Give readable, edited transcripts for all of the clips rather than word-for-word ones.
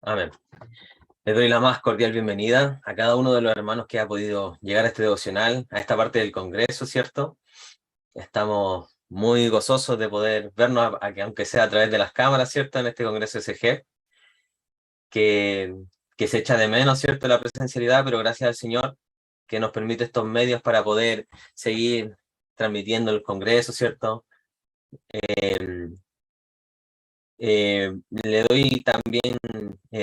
Amén. Les doy la más cordial bienvenida a cada uno de los hermanos que ha podido llegar a este devocional, a esta parte del Congreso, ¿cierto? Estamos muy gozosos de poder vernos, aunque sea a través de las cámaras, ¿cierto? En este Congreso SG, que, que se echa de menos, ¿cierto? La presencialidad, pero gracias al Señor que nos permite estos medios para poder seguir transmitiendo el Congreso, ¿cierto? Le doy también,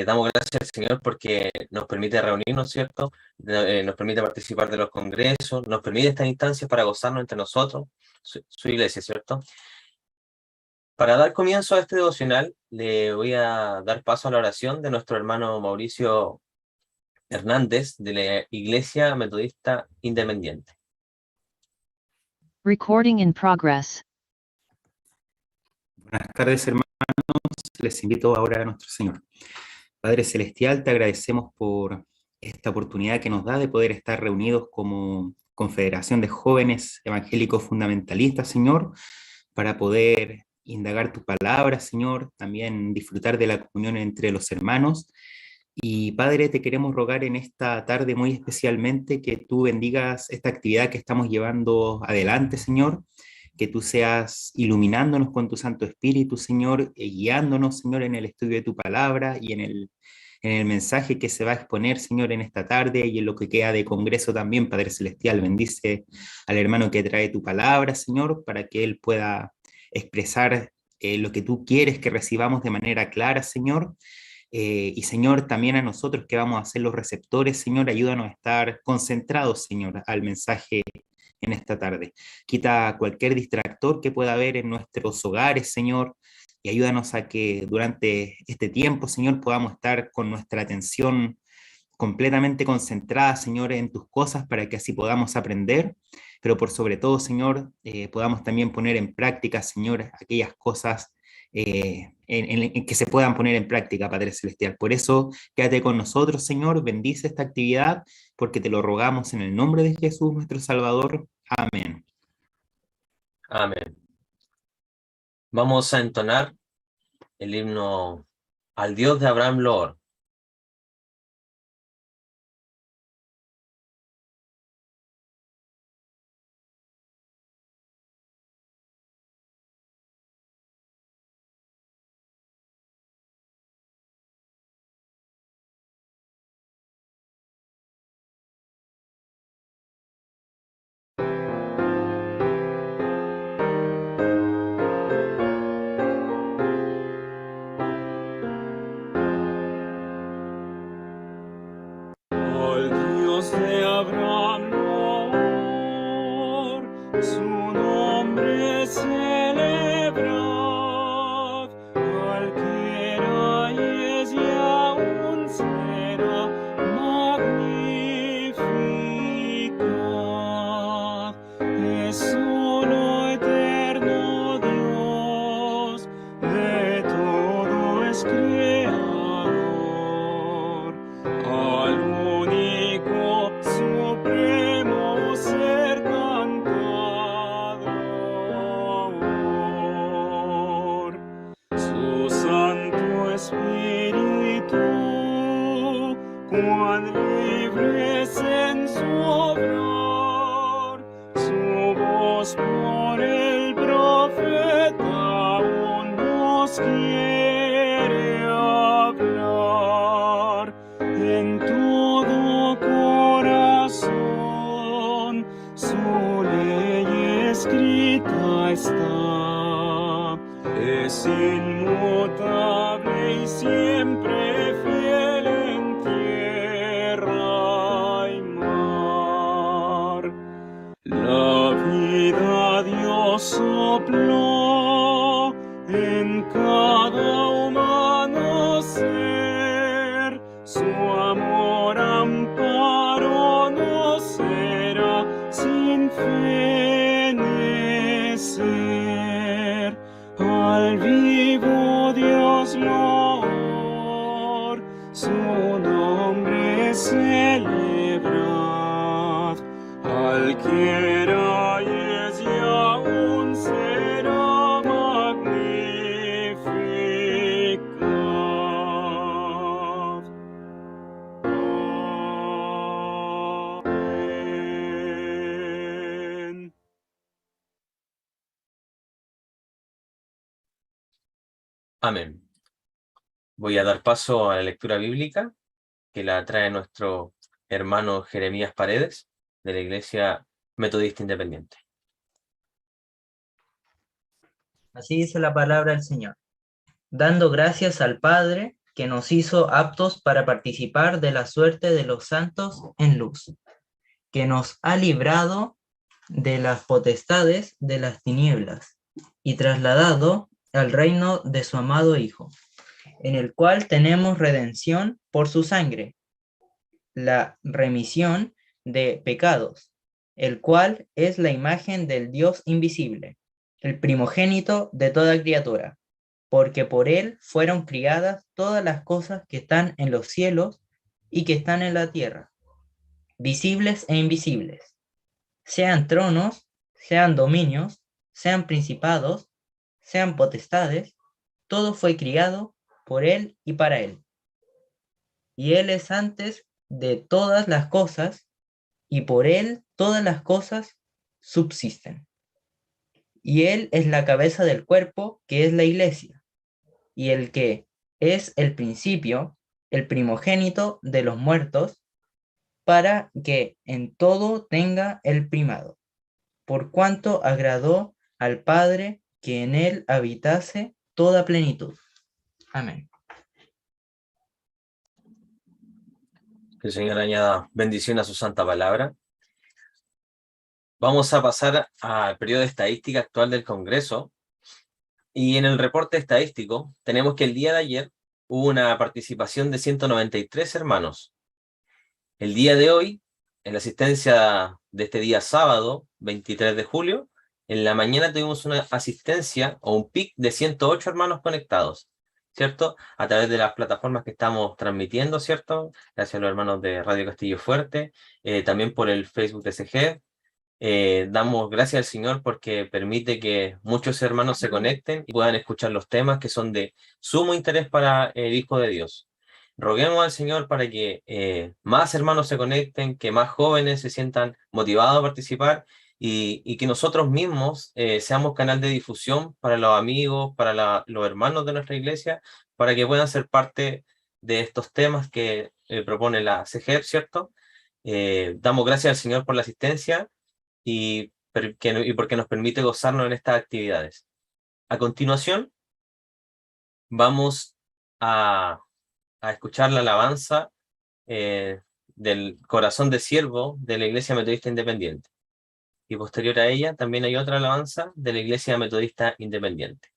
damos gracias al Señor porque nos permite reunirnos, ¿cierto? Nos permite participar de los congresos, nos permite estas instancias para gozarnos entre nosotros, su iglesia, ¿cierto? Para dar comienzo a este devocional, le voy a dar paso a la oración de nuestro hermano Mauricio Hernández, de la Iglesia Metodista Independiente. Recording in progress. Buenas tardes, hermanos. Les invito ahora a nuestro Señor. Padre Celestial, te agradecemos por esta oportunidad que nos da de poder estar reunidos como Confederación de Jóvenes Evangélicos Fundamentalistas, Señor, para poder indagar tu palabra, Señor, también disfrutar de la comunión entre los hermanos. Y Padre, te queremos rogar en esta tarde muy especialmente que tú bendigas esta actividad que estamos llevando adelante, Señor, que tú seas iluminándonos con tu Santo Espíritu, Señor, guiándonos, Señor, en el estudio de tu palabra y en el mensaje que se va a exponer, Señor, en esta tarde y en lo que queda de congreso también, Padre Celestial. Bendice al hermano que trae tu palabra, Señor, para que él pueda expresar lo que tú quieres que recibamos de manera clara, Señor. Y Señor, también a nosotros que vamos a ser los receptores, Señor, ayúdanos a estar concentrados, Señor, al mensaje en esta tarde. Quita cualquier distractor que pueda haber en nuestros hogares, Señor, y ayúdanos a que durante este tiempo, Señor, podamos estar con nuestra atención completamente concentrada, Señor, en tus cosas para que así podamos aprender, pero por sobre todo, Señor, podamos también poner en práctica, Señor, aquellas cosas en que se puedan poner en práctica, Padre Celestial. Por eso, quédate con nosotros, Señor, bendice esta actividad, porque te lo rogamos en el nombre de Jesús, nuestro Salvador. Amén. Amén. Vamos a entonar el himno al Dios de Abraham Lord. Amén. Voy a dar paso a la lectura bíblica que la trae nuestro hermano Jeremías Paredes, de la Iglesia Metodista Independiente. Así dice la palabra del Señor, dando gracias al Padre que nos hizo aptos para participar de la suerte de los santos en luz, que nos ha librado de las potestades de las tinieblas y trasladado al reino de su amado Hijo, en el cual tenemos redención por su sangre, la remisión de pecados, el cual es la imagen del Dios invisible, el primogénito de toda criatura, porque por él fueron criadas todas las cosas que están en los cielos y que están en la tierra, visibles e invisibles, sean tronos, sean dominios, sean principados, sean potestades, todo fue criado por él y para él. Y él es antes de todas las cosas, y por él todas las cosas subsisten. Y él es la cabeza del cuerpo, que es la iglesia, y el que es el principio, el primogénito de los muertos, para que en todo tenga el primado, por cuanto agradó al Padre que en él habitase toda plenitud. Amén. Que el Señor añada bendición a su santa palabra. Vamos a pasar al periodo de estadística actual del Congreso. Y en el reporte estadístico tenemos que el día de ayer hubo una participación de 193 hermanos. El día de hoy, en la asistencia de este día sábado, 23 de julio, en la mañana tuvimos una asistencia o un pic de 108 hermanos conectados, ¿cierto? A través de las plataformas que estamos transmitiendo, ¿cierto? Gracias a los hermanos de Radio Castillo Fuerte, también por el Facebook de SG. Damos gracias al Señor porque permite que muchos hermanos se conecten y puedan escuchar los temas que son de sumo interés para el Hijo de Dios. Roguemos al Señor para que más hermanos se conecten, que más jóvenes se sientan motivados a participar y que nosotros mismos seamos canal de difusión para los amigos, para los hermanos de nuestra iglesia, para que puedan ser parte de estos temas que propone la CGEP, ¿cierto? Damos gracias al Señor por la asistencia y porque nos permite gozarnos en estas actividades. A continuación, vamos a escuchar la alabanza del Corazón de Siervo de la Iglesia Metodista Independiente. Y posterior a ella también hay otra alabanza de la Iglesia Metodista Independiente.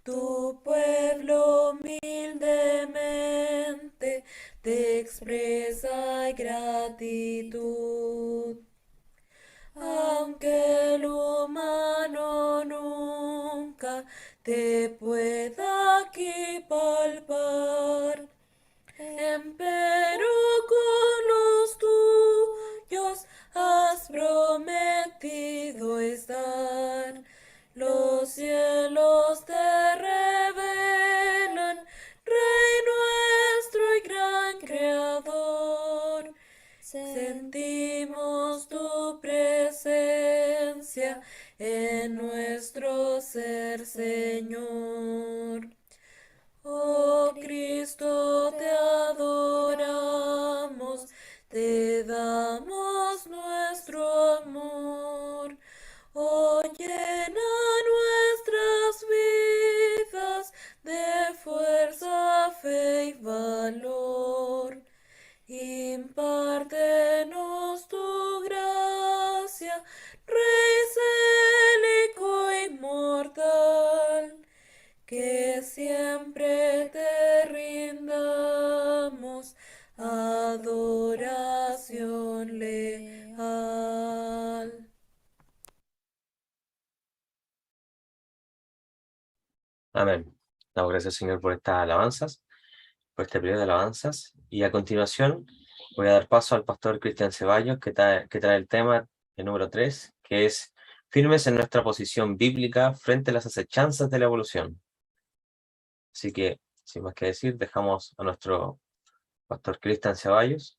Tu pueblo humildemente te expresa gratitud. Aunque el humano nunca te pueda aquí palpar, empero con los tuyos has prometido estar. Los cielos te revelan, Rey nuestro y gran Creador. Sentimos tu presencia en nuestro ser, Señor. Oh Cristo, te adoramos, te damos nuestro amor. Oh, llena nuestras vidas de fuerza, fe y valor. Impártenos tu gracia, Rey célico e inmortal, que siempre te rindamos adoración leal. Amén. Damos gracias, Señor, por estas alabanzas, por este periodo de alabanzas. Y a continuación voy a dar paso al pastor Cristian Ceballos, que trae el tema, el número 3, que es firmes en nuestra posición bíblica frente a las acechanzas de la evolución. Así que, sin más que decir, dejamos a nuestro pastor Cristian Ceballos.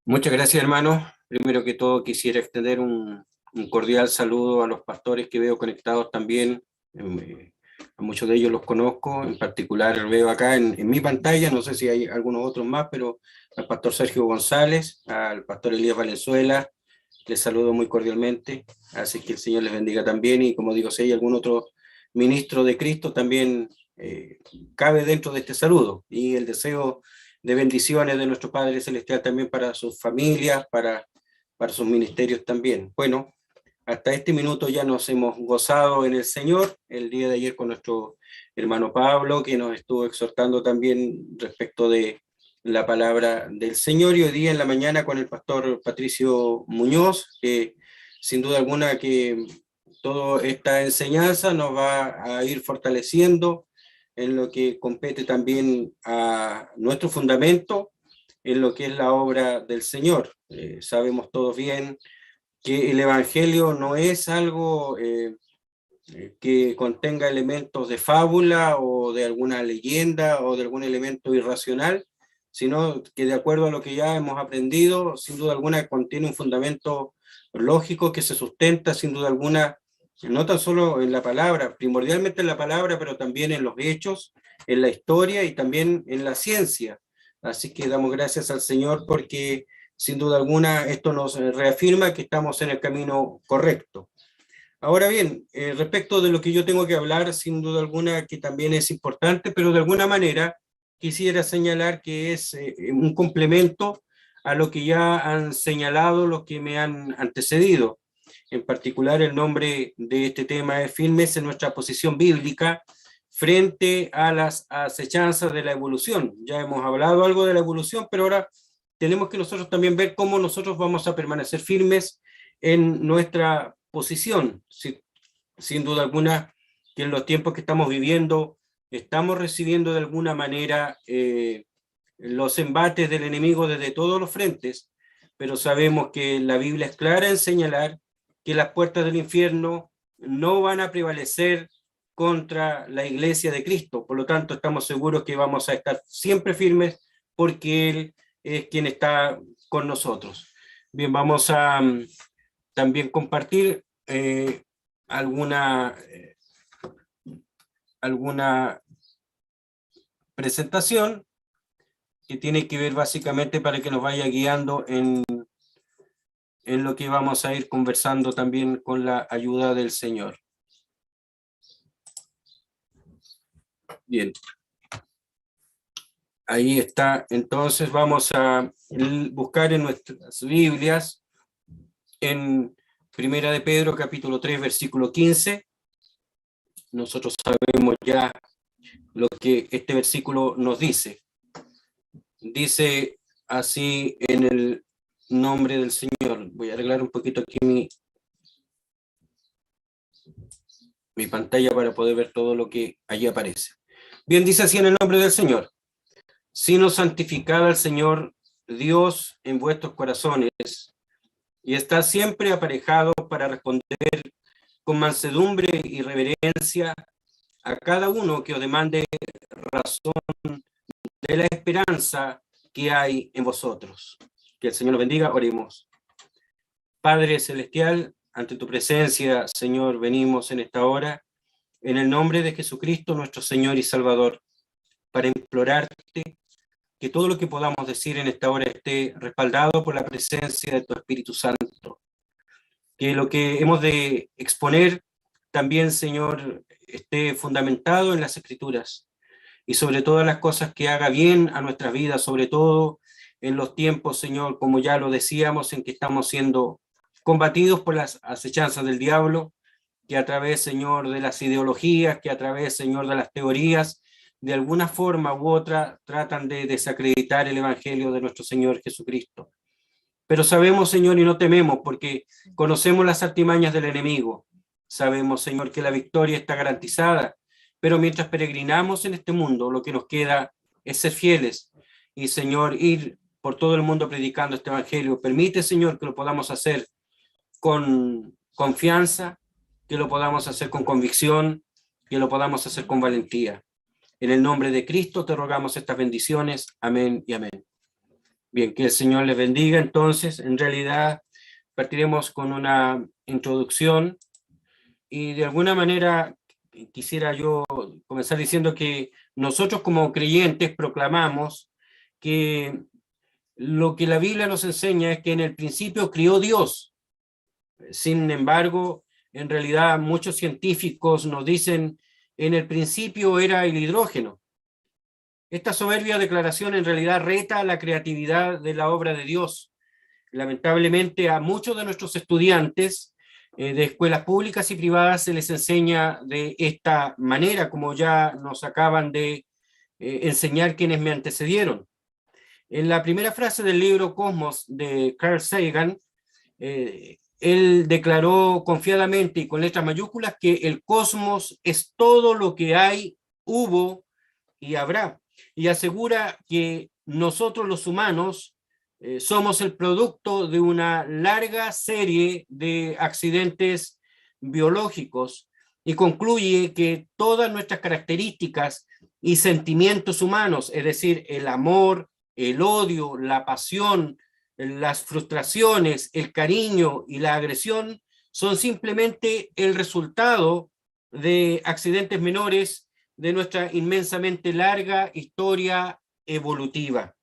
Muchas gracias, hermano. Primero que todo quisiera extender un cordial saludo a los pastores que veo conectados también. A muchos de ellos los conozco, en particular veo acá en mi pantalla, no sé si hay algunos otros más, pero al pastor Sergio González, al pastor Elías Valenzuela, les saludo muy cordialmente, así que el Señor les bendiga también, y como digo, si hay algún otro ministro de Cristo también cabe dentro de este saludo, y el deseo de bendiciones de nuestro Padre Celestial también para sus familias, para sus ministerios también. Bueno, hasta este minuto ya nos hemos gozado en el Señor, el día de ayer con nuestro hermano Pablo, que nos estuvo exhortando también respecto de la palabra del Señor, y hoy día en la mañana con el pastor Patricio Muñoz, que sin duda alguna que toda esta enseñanza nos va a ir fortaleciendo en lo que compete también a nuestro fundamento, en lo que es la obra del Señor. Sabemos todos bien que el Evangelio no es algo que contenga elementos de fábula o de alguna leyenda o de algún elemento irracional, sino que de acuerdo a lo que ya hemos aprendido, sin duda alguna contiene un fundamento lógico que se sustenta sin duda alguna, no tan solo en la palabra, primordialmente en la palabra, pero también en los hechos, en la historia y también en la ciencia. Así que damos gracias al Señor porque sin duda alguna esto nos reafirma que estamos en el camino correcto. Ahora bien, respecto de lo que yo tengo que hablar, sin duda alguna que también es importante, pero de alguna manera quisiera señalar que es un complemento a lo que ya han señalado los que me han antecedido. En particular, el nombre de este tema es firmes en nuestra posición bíblica frente a las acechanzas de la evolución. Ya hemos hablado algo de la evolución, pero ahora tenemos que nosotros también ver cómo nosotros vamos a permanecer firmes en nuestra posición. Sin duda alguna que en los tiempos que estamos viviendo estamos recibiendo de alguna manera los embates del enemigo desde todos los frentes, pero sabemos que la Biblia es clara en señalar que las puertas del infierno no van a prevalecer contra la iglesia de Cristo. Por lo tanto, estamos seguros que vamos a estar siempre firmes porque Él es quien está con nosotros. Bien, vamos a también compartir alguna presentación que tiene que ver básicamente para que nos vaya guiando en lo que vamos a ir conversando también con la ayuda del Señor. Bien. Ahí está. Entonces vamos a buscar en nuestras Biblias en Primera de Pedro, capítulo 3, versículo 15. Nosotros sabemos ya lo que este versículo nos dice. Dice así en el nombre del Señor. Voy a arreglar un poquito aquí mi pantalla para poder ver todo lo que allí aparece. Bien, dice así en el nombre del Señor. Sino santificad al Señor Dios en vuestros corazones y está siempre aparejado para responder con mansedumbre y reverencia a cada uno que os demande razón de la esperanza que hay en vosotros. Que el Señor los bendiga. Oremos. Padre Celestial, ante tu presencia, Señor, venimos en esta hora, en el nombre de Jesucristo, nuestro Señor y Salvador, para implorarte que todo lo que podamos decir en esta hora esté respaldado por la presencia de tu Espíritu Santo. Que lo que hemos de exponer también, Señor, esté fundamentado en las Escrituras y sobre todas las cosas que haga bien a nuestras vidas, sobre todo en los tiempos, Señor, como ya lo decíamos, en que estamos siendo combatidos por las acechanzas del diablo, que a través, Señor, de las ideologías, que a través, Señor, de las teorías, de alguna forma u otra tratan de desacreditar el Evangelio de nuestro Señor Jesucristo. Pero sabemos, Señor, y no tememos, porque conocemos las artimañas del enemigo. Sabemos, Señor, que la victoria está garantizada, pero mientras peregrinamos en este mundo, lo que nos queda es ser fieles y, Señor, ir por todo el mundo predicando este Evangelio. Permite, Señor, que lo podamos hacer con confianza, que lo podamos hacer con convicción, que lo podamos hacer con valentía. En el nombre de Cristo te rogamos estas bendiciones. Amén y amén. Bien, que el Señor les bendiga. Entonces, en realidad, partiremos con una introducción y de alguna manera quisiera yo comenzar diciendo que nosotros como creyentes proclamamos que lo que la Biblia nos enseña es que en el principio crió Dios. Sin embargo, en realidad muchos científicos nos dicen en el principio era el hidrógeno. Esta soberbia declaración en realidad reta la creatividad de la obra de Dios. Lamentablemente a muchos de nuestros estudiantes de escuelas públicas y privadas se les enseña de esta manera, como ya nos acaban de enseñar quienes me antecedieron. En la primera frase del libro Cosmos de Carl Sagan, él declaró confiadamente y con letras mayúsculas que el cosmos es todo lo que hay, hubo y habrá. Y asegura que nosotros los humanos somos el producto de una larga serie de accidentes biológicos y concluye que todas nuestras características y sentimientos humanos, es decir, el amor, el odio, la pasión, las frustraciones, el cariño y la agresión son simplemente el resultado de accidentes menores de nuestra inmensamente larga historia evolutiva.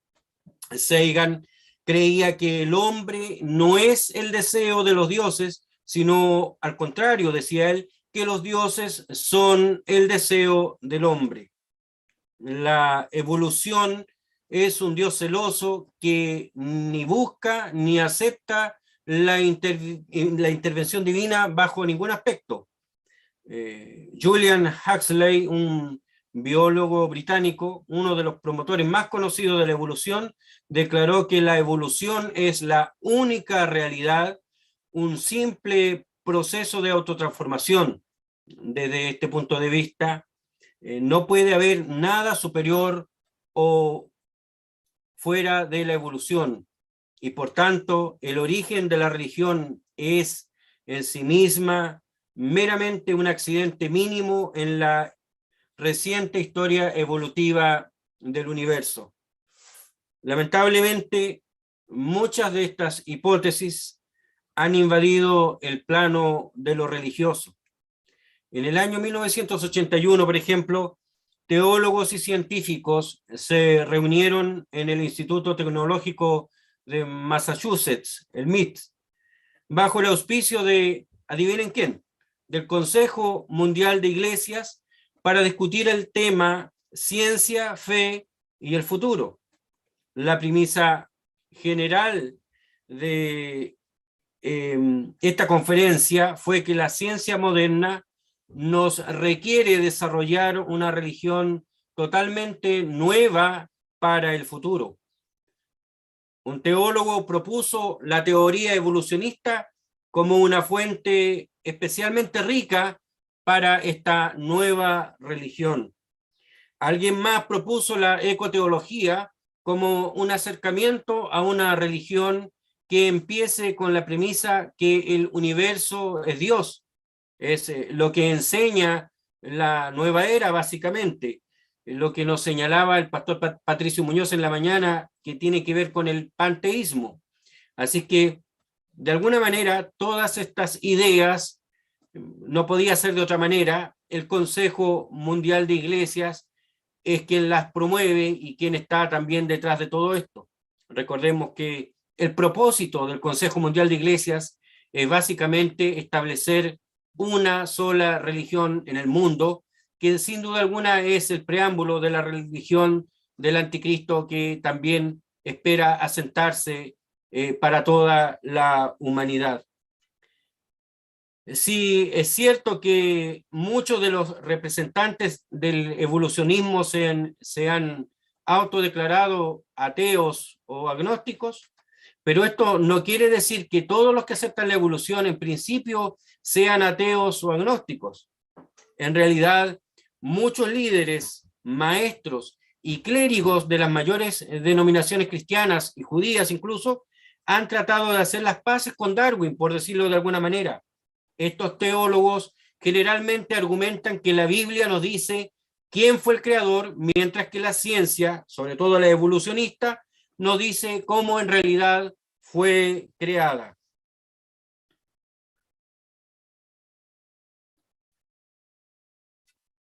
Sagan creía que el hombre no es el deseo de los dioses, sino al contrario, decía él, que los dioses son el deseo del hombre. La evolución es un Dios celoso que ni busca ni acepta la intervención divina bajo ningún aspecto. Julian Huxley, un biólogo británico, uno de los promotores más conocidos de la evolución, declaró que la evolución es la única realidad, un simple proceso de autotransformación. Desde este punto de vista, no puede haber nada superior o fuera de la evolución, y por tanto el origen de la religión es en sí misma meramente un accidente mínimo en la reciente historia evolutiva del universo. Lamentablemente, muchas de estas hipótesis han invadido el plano de lo religioso. En el año 1981, por ejemplo, teólogos y científicos se reunieron en el Instituto Tecnológico de Massachusetts, el MIT, bajo el auspicio de, adivinen quién, del Consejo Mundial de Iglesias, para discutir el tema ciencia, fe y el futuro. La premisa general de esta conferencia fue que la ciencia moderna nos requiere desarrollar una religión totalmente nueva para el futuro. Un teólogo propuso la teoría evolucionista como una fuente especialmente rica para esta nueva religión. Alguien más propuso la ecoteología como un acercamiento a una religión que empiece con la premisa que el universo es Dios. Es lo que enseña la nueva era, básicamente. Lo que nos señalaba el pastor Patricio Muñoz en la mañana, que tiene que ver con el panteísmo. Así que, de alguna manera, todas estas ideas, no podía ser de otra manera, el Consejo Mundial de Iglesias es quien las promueve y quien está también detrás de todo esto. Recordemos que el propósito del Consejo Mundial de Iglesias es básicamente establecer una sola religión en el mundo, que sin duda alguna es el preámbulo de la religión del anticristo, que también espera asentarse para toda la humanidad. Sí, es cierto que muchos de los representantes del evolucionismo se han autodeclarado ateos o agnósticos, pero esto no quiere decir que todos los que aceptan la evolución en principio sean ateos o agnósticos. En realidad, muchos líderes, maestros y clérigos de las mayores denominaciones cristianas y judías incluso, han tratado de hacer las paces con Darwin, por decirlo de alguna manera. Estos teólogos generalmente argumentan que la Biblia nos dice quién fue el creador, mientras que la ciencia, sobre todo la evolucionista, nos dice cómo en realidad fue creada.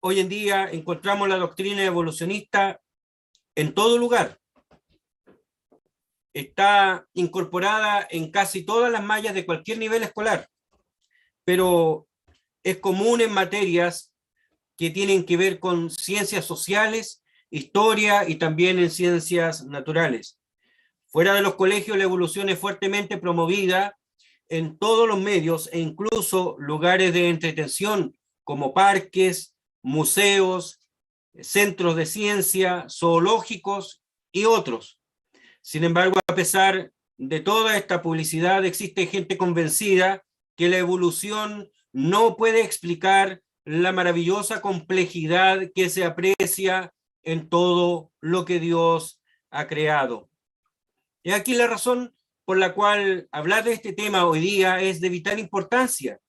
Hoy en día encontramos la doctrina evolucionista en todo lugar. Está incorporada en casi todas las mallas de cualquier nivel escolar, pero es común en materias que tienen que ver con ciencias sociales, historia y también en ciencias naturales. Fuera de los colegios, la evolución es fuertemente promovida en todos los medios e incluso lugares de entretención como parques, museos, centros de ciencia, zoológicos y otros. Sin embargo, a pesar de toda esta publicidad, existe gente convencida que la evolución no puede explicar la maravillosa complejidad que se aprecia en todo lo que Dios ha creado. Y aquí la razón por la cual hablar de este tema hoy día es de vital importancia.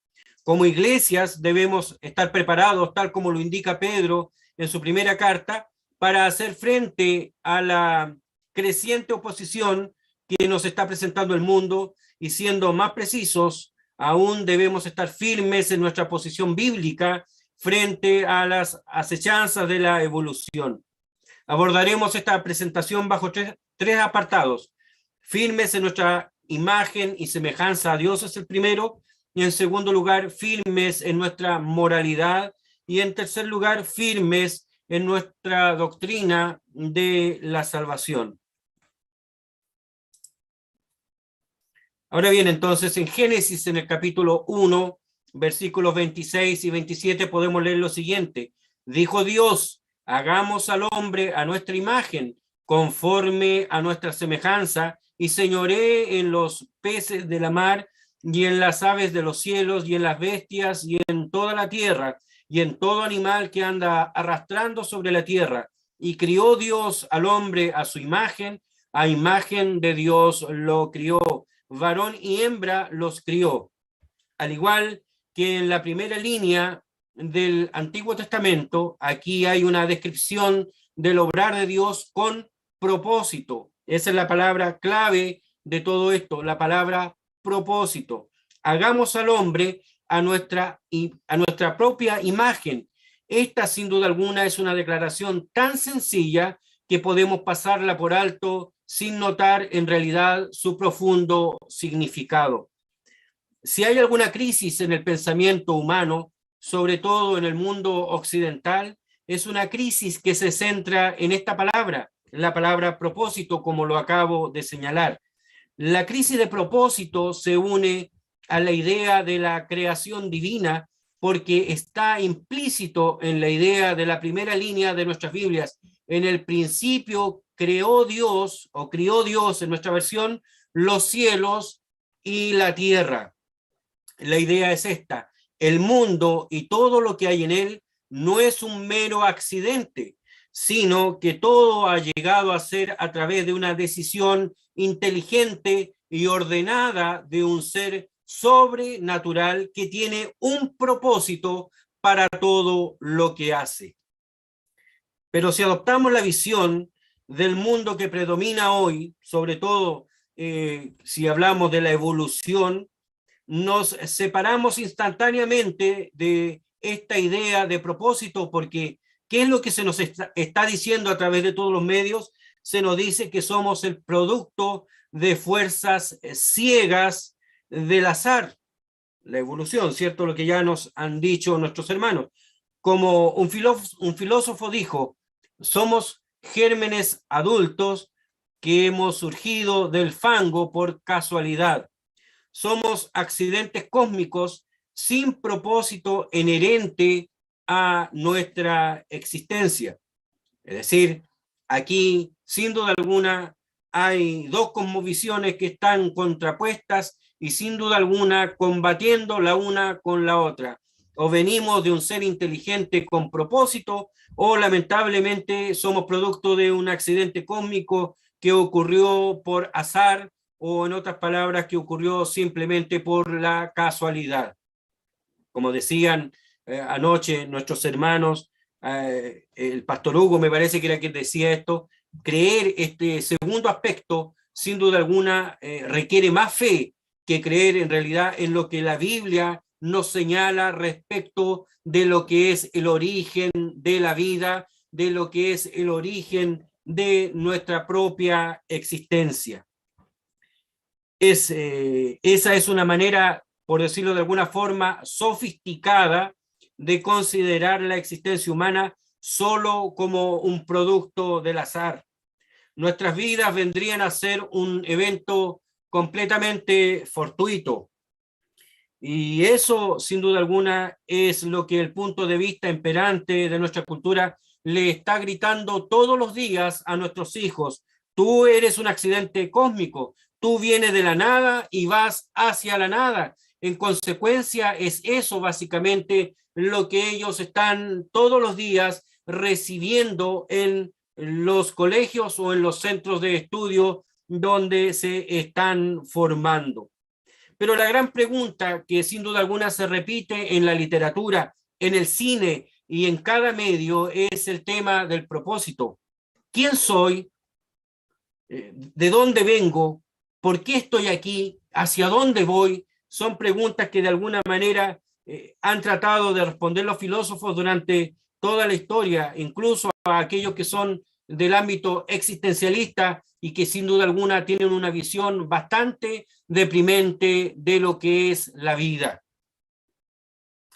Como iglesias debemos estar preparados, tal como lo indica Pedro en su primera carta, para hacer frente a la creciente oposición que nos está presentando el mundo, y siendo más precisos, aún debemos estar firmes en nuestra posición bíblica frente a las acechanzas de la evolución. Abordaremos esta presentación bajo tres apartados. Firmes en nuestra imagen y semejanza a Dios es el primero, y en segundo lugar, firmes en nuestra moralidad, y en tercer lugar, firmes en nuestra doctrina de la salvación. Ahora bien, entonces, en Génesis, en el capítulo 1, versículos 26 y 27, podemos leer lo siguiente. Dijo Dios, hagamos al hombre a nuestra imagen, conforme a nuestra semejanza, y señoree en los peces de la mar, y en las aves de los cielos, y en las bestias, y en toda la tierra, y en todo animal que anda arrastrando sobre la tierra. Y crió Dios al hombre a su imagen, a imagen de Dios lo crió, varón y hembra los crió. Al igual que en la primera línea del Antiguo Testamento, aquí hay una descripción del obrar de Dios con propósito. Esa es la palabra clave de todo esto, la palabra propósito. Hagamos al hombre a nuestra propia imagen. Esta, sin duda alguna, es una declaración tan sencilla que podemos pasarla por alto sin notar en realidad su profundo significado. Si hay alguna crisis en el pensamiento humano, sobre todo en el mundo occidental, es una crisis que se centra en esta palabra, la palabra propósito, como lo acabo de señalar. La crisis de propósito se une a la idea de la creación divina, porque está implícito en la idea de la primera línea de nuestras Biblias. En el principio creó Dios, o crió Dios en nuestra versión, los cielos y la tierra. La idea es esta: el mundo y todo lo que hay en él no es un mero accidente, sino que todo ha llegado a ser a través de una decisión inteligente y ordenada de un ser sobrenatural que tiene un propósito para todo lo que hace. Pero si adoptamos la visión del mundo que predomina hoy, sobre todo si hablamos de la evolución, nos separamos instantáneamente de esta idea de propósito, porque ¿qué es lo que se nos está diciendo a través de todos los medios? Se nos dice que somos el producto de fuerzas ciegas del azar, la evolución, ¿cierto? Lo que ya nos han dicho nuestros hermanos. Como un filósofo dijo, somos gérmenes adultos que hemos surgido del fango por casualidad. Somos accidentes cósmicos sin propósito inherente a nuestra existencia. Es decir, aquí, sin duda alguna, hay dos cosmovisiones que están contrapuestas y sin duda alguna combatiendo la una con la otra. O venimos de un ser inteligente con propósito, o lamentablemente somos producto de un accidente cósmico que ocurrió por azar, o en otras palabras, que ocurrió simplemente por la casualidad. Como decían anoche nuestros hermanos, el pastor Hugo me parece que era quien decía esto, creer este segundo aspecto, sin duda alguna, requiere más fe que creer en realidad en lo que la Biblia nos señala respecto de lo que es el origen de la vida, de lo que es el origen de nuestra propia existencia. Esa es una manera, por decirlo de alguna forma, sofisticada de considerar la existencia humana solo como un producto del azar. Nuestras vidas vendrían a ser un evento completamente fortuito. Y eso, sin duda alguna, es lo que el punto de vista imperante de nuestra cultura le está gritando todos los días a nuestros hijos. Tú eres un accidente cósmico, tú vienes de la nada y vas hacia la nada. En consecuencia, es eso básicamente lo que ellos están todos los días recibiendo en los colegios o en los centros de estudio donde se están formando. Pero la gran pregunta que sin duda alguna se repite en la literatura, en el cine y en cada medio es el tema del propósito. ¿Quién soy? ¿De dónde vengo? ¿Por qué estoy aquí? ¿Hacia dónde voy? Son preguntas que de alguna manera han tratado de responder los filósofos durante toda la historia, incluso a aquellos que son del ámbito existencialista y que sin duda alguna tienen una visión bastante deprimente de lo que es la vida.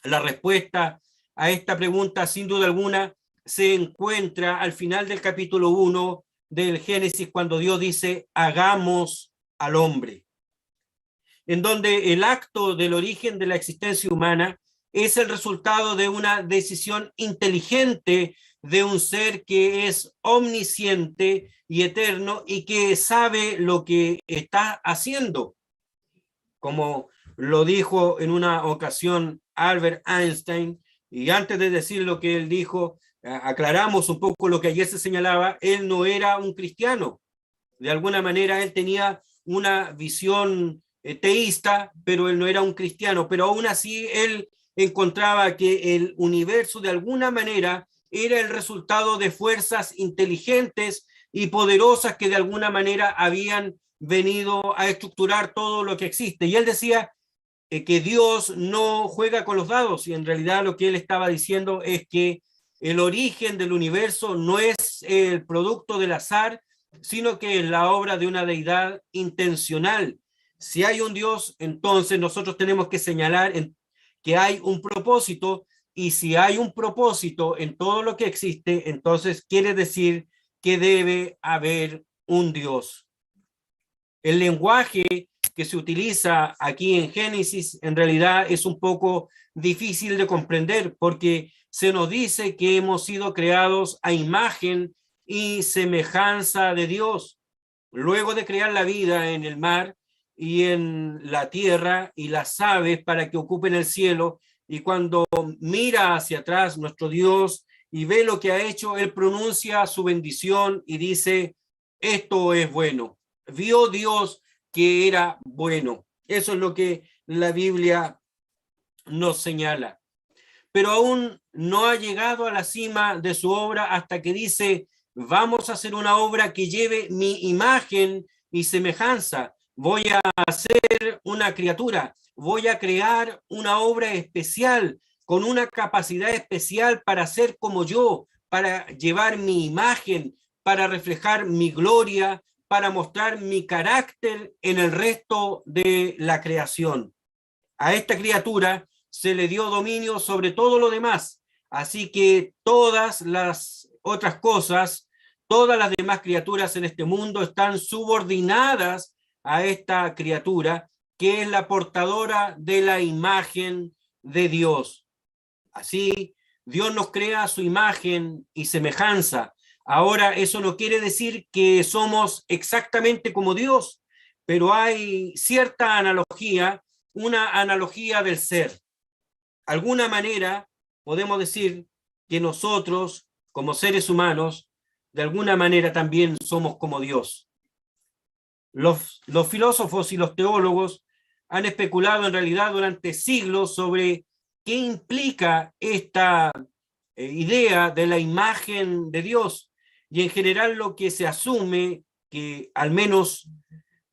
La respuesta a esta pregunta, sin duda alguna, se encuentra al final del capítulo 1 del Génesis, cuando Dios dice, hagamos al hombre, en donde el acto del origen de la existencia humana es el resultado de una decisión inteligente de un ser que es omnisciente y eterno y que sabe lo que está haciendo. Como lo dijo en una ocasión Albert Einstein, y antes de decir lo que él dijo, aclaramos un poco lo que ayer se señalaba, él no era un cristiano. De alguna manera él tenía una visión teísta, pero él no era un cristiano, pero aún así él encontraba que el universo de alguna manera era el resultado de fuerzas inteligentes y poderosas que de alguna manera habían venido a estructurar todo lo que existe. Y él decía que Dios no juega con los dados, y en realidad lo que él estaba diciendo es que el origen del universo no es el producto del azar, sino que es la obra de una deidad intencional. Si hay un Dios, entonces nosotros tenemos que señalar que hay un propósito, y si hay un propósito en todo lo que existe, entonces quiere decir que debe haber un Dios. El lenguaje que se utiliza aquí en Génesis en realidad es un poco difícil de comprender, porque se nos dice que hemos sido creados a imagen y semejanza de Dios. Luego de crear la vida en el mar y en la tierra y las aves para que ocupen el cielo, y cuando mira hacia atrás nuestro Dios y ve lo que ha hecho, Él pronuncia su bendición y dice, esto es bueno. Vio Dios que era bueno. Eso es lo que la Biblia nos señala. Pero aún no ha llegado a la cima de su obra hasta que dice, vamos a hacer una obra que lleve mi imagen y semejanza. Voy a hacer una criatura, voy a crear una obra especial, con una capacidad especial para ser como yo, para llevar mi imagen, para reflejar mi gloria, para mostrar mi carácter en el resto de la creación. A esta criatura se le dio dominio sobre todo lo demás, así que todas las otras cosas, todas las demás criaturas en este mundo están subordinadas a esta criatura, que es la portadora de la imagen de Dios. Así, Dios nos crea a su imagen y semejanza. Ahora, eso no quiere decir que somos exactamente como Dios, pero hay cierta analogía, una analogía del ser. Alguna manera podemos decir que nosotros, como seres humanos, de alguna manera también somos como Dios. Los filósofos y los teólogos han especulado en realidad durante siglos sobre qué implica esta idea de la imagen de Dios, y en general lo que se asume, que al menos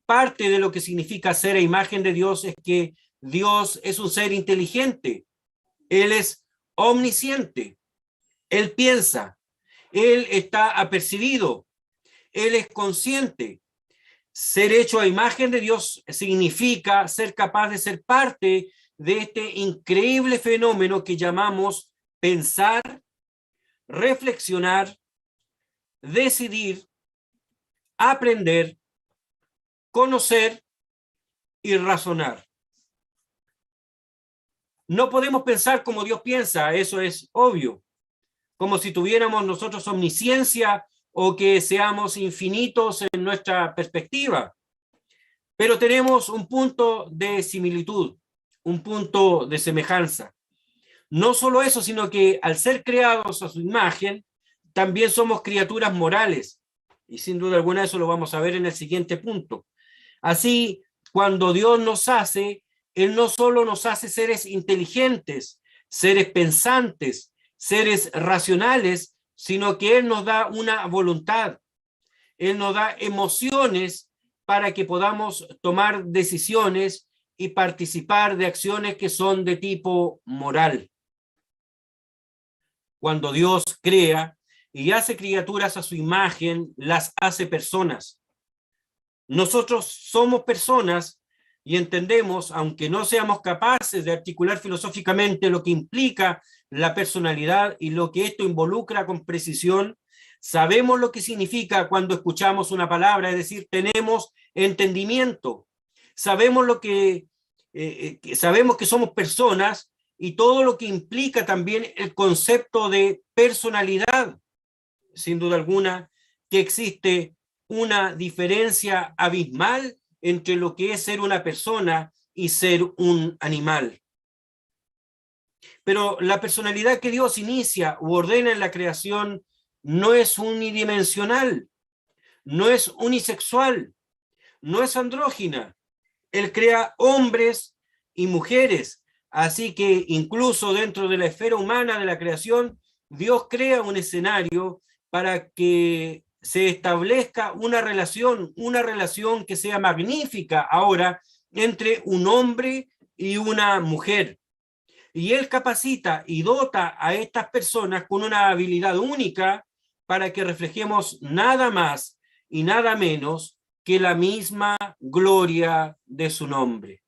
parte de lo que significa ser a imagen de Dios, es que Dios es un ser inteligente, Él es omnisciente, Él piensa, Él está apercibido, Él es consciente. Ser hecho a imagen de Dios significa ser capaz de ser parte de este increíble fenómeno que llamamos pensar, reflexionar, decidir, aprender, conocer y razonar. No podemos pensar como Dios piensa, eso es obvio, como si tuviéramos nosotros omnisciencia o que seamos infinitos en nuestra perspectiva. Pero tenemos un punto de similitud, un punto de semejanza. No solo eso, sino que al ser creados a su imagen, también somos criaturas morales. Y sin duda alguna eso lo vamos a ver en el siguiente punto. Así, cuando Dios nos hace, Él no solo nos hace seres inteligentes, seres pensantes, seres racionales, sino que Él nos da una voluntad. Él nos da emociones para que podamos tomar decisiones y participar de acciones que son de tipo moral. Cuando Dios crea y hace criaturas a su imagen, las hace personas. Nosotros somos personas y entendemos, aunque no seamos capaces de articular filosóficamente lo que implica la personalidad y lo que esto involucra con precisión, sabemos lo que significa cuando escuchamos una palabra, es decir, tenemos entendimiento, sabemos sabemos que somos personas y todo lo que implica también el concepto de personalidad. Sin duda alguna que existe una diferencia abismal entre lo que es ser una persona y ser un animal. Pero la personalidad que Dios inicia u ordena en la creación no es unidimensional, no es unisexual, no es andrógina. Él crea hombres y mujeres, así que incluso dentro de la esfera humana de la creación, Dios crea un escenario para que se establezca una relación que sea magnífica ahora entre un hombre y una mujer. Y Él capacita y dota a estas personas con una habilidad única para que reflejemos nada más y nada menos que la misma gloria de su nombre.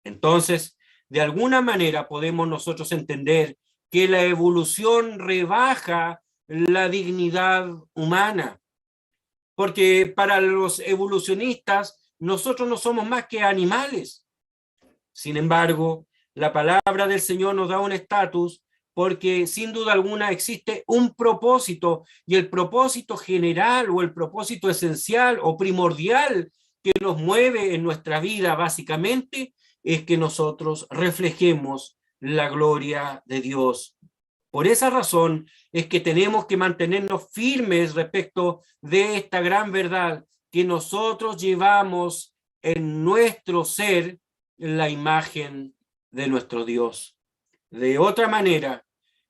Entonces, de alguna manera podemos nosotros entender que la evolución rebaja la dignidad humana, porque para los evolucionistas nosotros no somos más que animales. Sin embargo, la palabra del Señor nos da un estatus porque sin duda alguna existe un propósito, y el propósito general o el propósito esencial o primordial que nos mueve en nuestra vida básicamente es que nosotros reflejemos la gloria de Dios. Por esa razón es que tenemos que mantenernos firmes respecto de esta gran verdad, que nosotros llevamos en nuestro ser la imagen de nuestro Dios. De otra manera,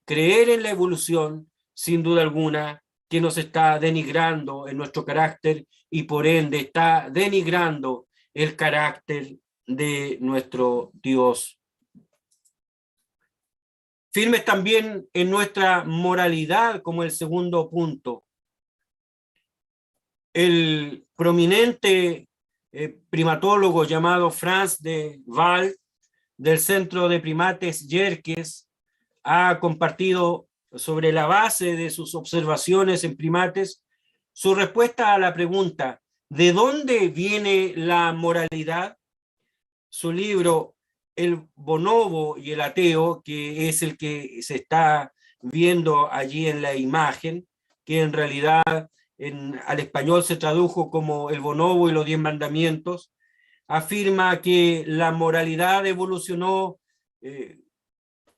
creer en la evolución, sin duda alguna, que nos está denigrando en nuestro carácter y por ende está denigrando el carácter de nuestro Dios. Firmes también en nuestra moralidad, como el segundo punto. El prominente primatólogo llamado Frans de Waal, del Centro de Primates Yerkes, ha compartido sobre la base de sus observaciones en primates su respuesta a la pregunta: ¿de dónde viene la moralidad? Su libro El bonobo y el ateo, que es el que se está viendo allí en la imagen, que en realidad al español se tradujo como El bonobo y los 10 mandamientos, afirma que la moralidad evolucionó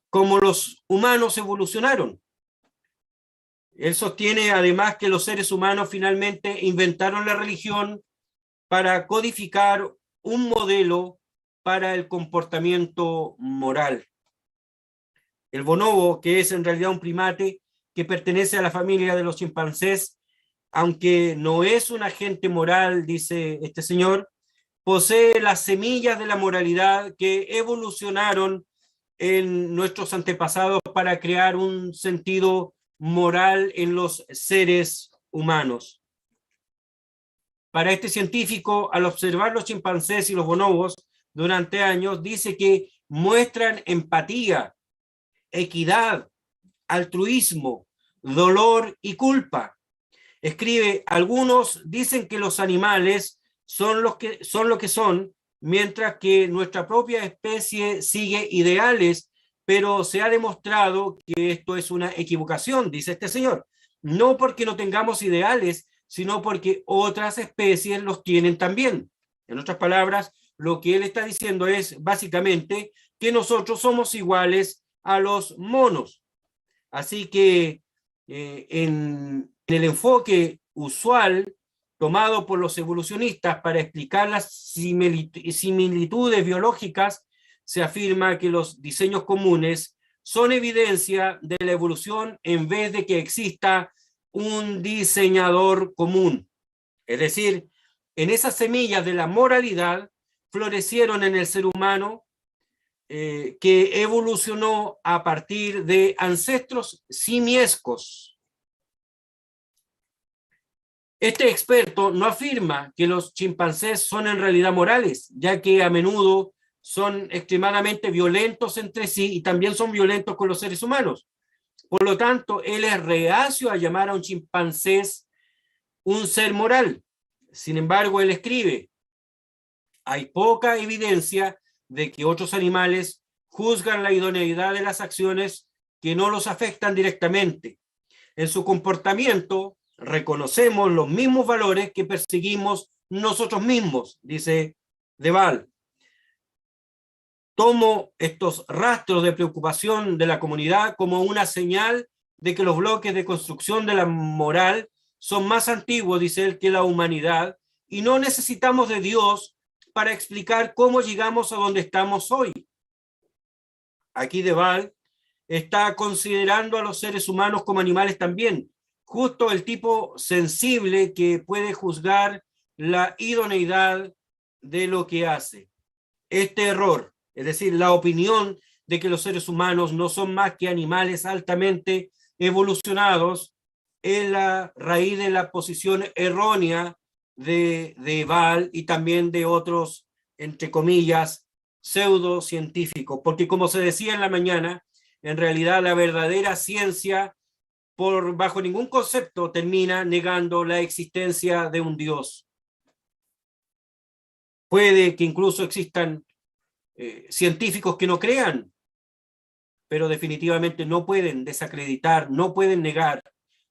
como los humanos evolucionaron. Él sostiene además que los seres humanos finalmente inventaron la religión para codificar un modelo para el comportamiento moral. El bonobo, que es en realidad un primate que pertenece a la familia de los chimpancés, aunque no es un agente moral, dice este señor, posee las semillas de la moralidad que evolucionaron en nuestros antepasados para crear un sentido moral en los seres humanos. Para este científico, al observar los chimpancés y los bonobos durante años, dice que muestran empatía, equidad, altruismo, dolor y culpa. Escribe: algunos dicen que los animales son lo que son, mientras que nuestra propia especie sigue ideales, pero se ha demostrado que esto es una equivocación, dice este señor. No porque no tengamos ideales, sino porque otras especies los tienen también. En otras palabras, lo que él está diciendo es básicamente que nosotros somos iguales a los monos. Así que en el enfoque usual tomado por los evolucionistas para explicar las similitudes biológicas, se afirma que los diseños comunes son evidencia de la evolución en vez de que exista un diseñador común. Es decir, en esas semillas de la moralidad florecieron en el ser humano que evolucionó a partir de ancestros simiescos. Este experto no afirma que los chimpancés son en realidad morales, ya que a menudo son extremadamente violentos entre sí y también son violentos con los seres humanos. Por lo tanto, él es reacio a llamar a un chimpancé un ser moral. Sin embargo, él escribe: hay poca evidencia de que otros animales juzgan la idoneidad de las acciones que no los afectan directamente. En su comportamiento reconocemos los mismos valores que perseguimos nosotros mismos, dice de Waal. Tomo estos rastros de preocupación de la comunidad como una señal de que los bloques de construcción de la moral son más antiguos, dice él, que la humanidad, y no necesitamos de Dios para explicar cómo llegamos a donde estamos hoy. Aquí de Waal está considerando a los seres humanos como animales también, justo el tipo sensible que puede juzgar la idoneidad de lo que hace. Este error, es decir, la opinión de que los seres humanos no son más que animales altamente evolucionados, es la raíz de la posición errónea de Waal y también de otros, entre comillas, pseudocientíficos. Porque como se decía en la mañana, en realidad la verdadera ciencia, bajo ningún concepto, termina negando la existencia de un Dios. Puede que incluso existan científicos que no crean, pero definitivamente no pueden desacreditar, no pueden negar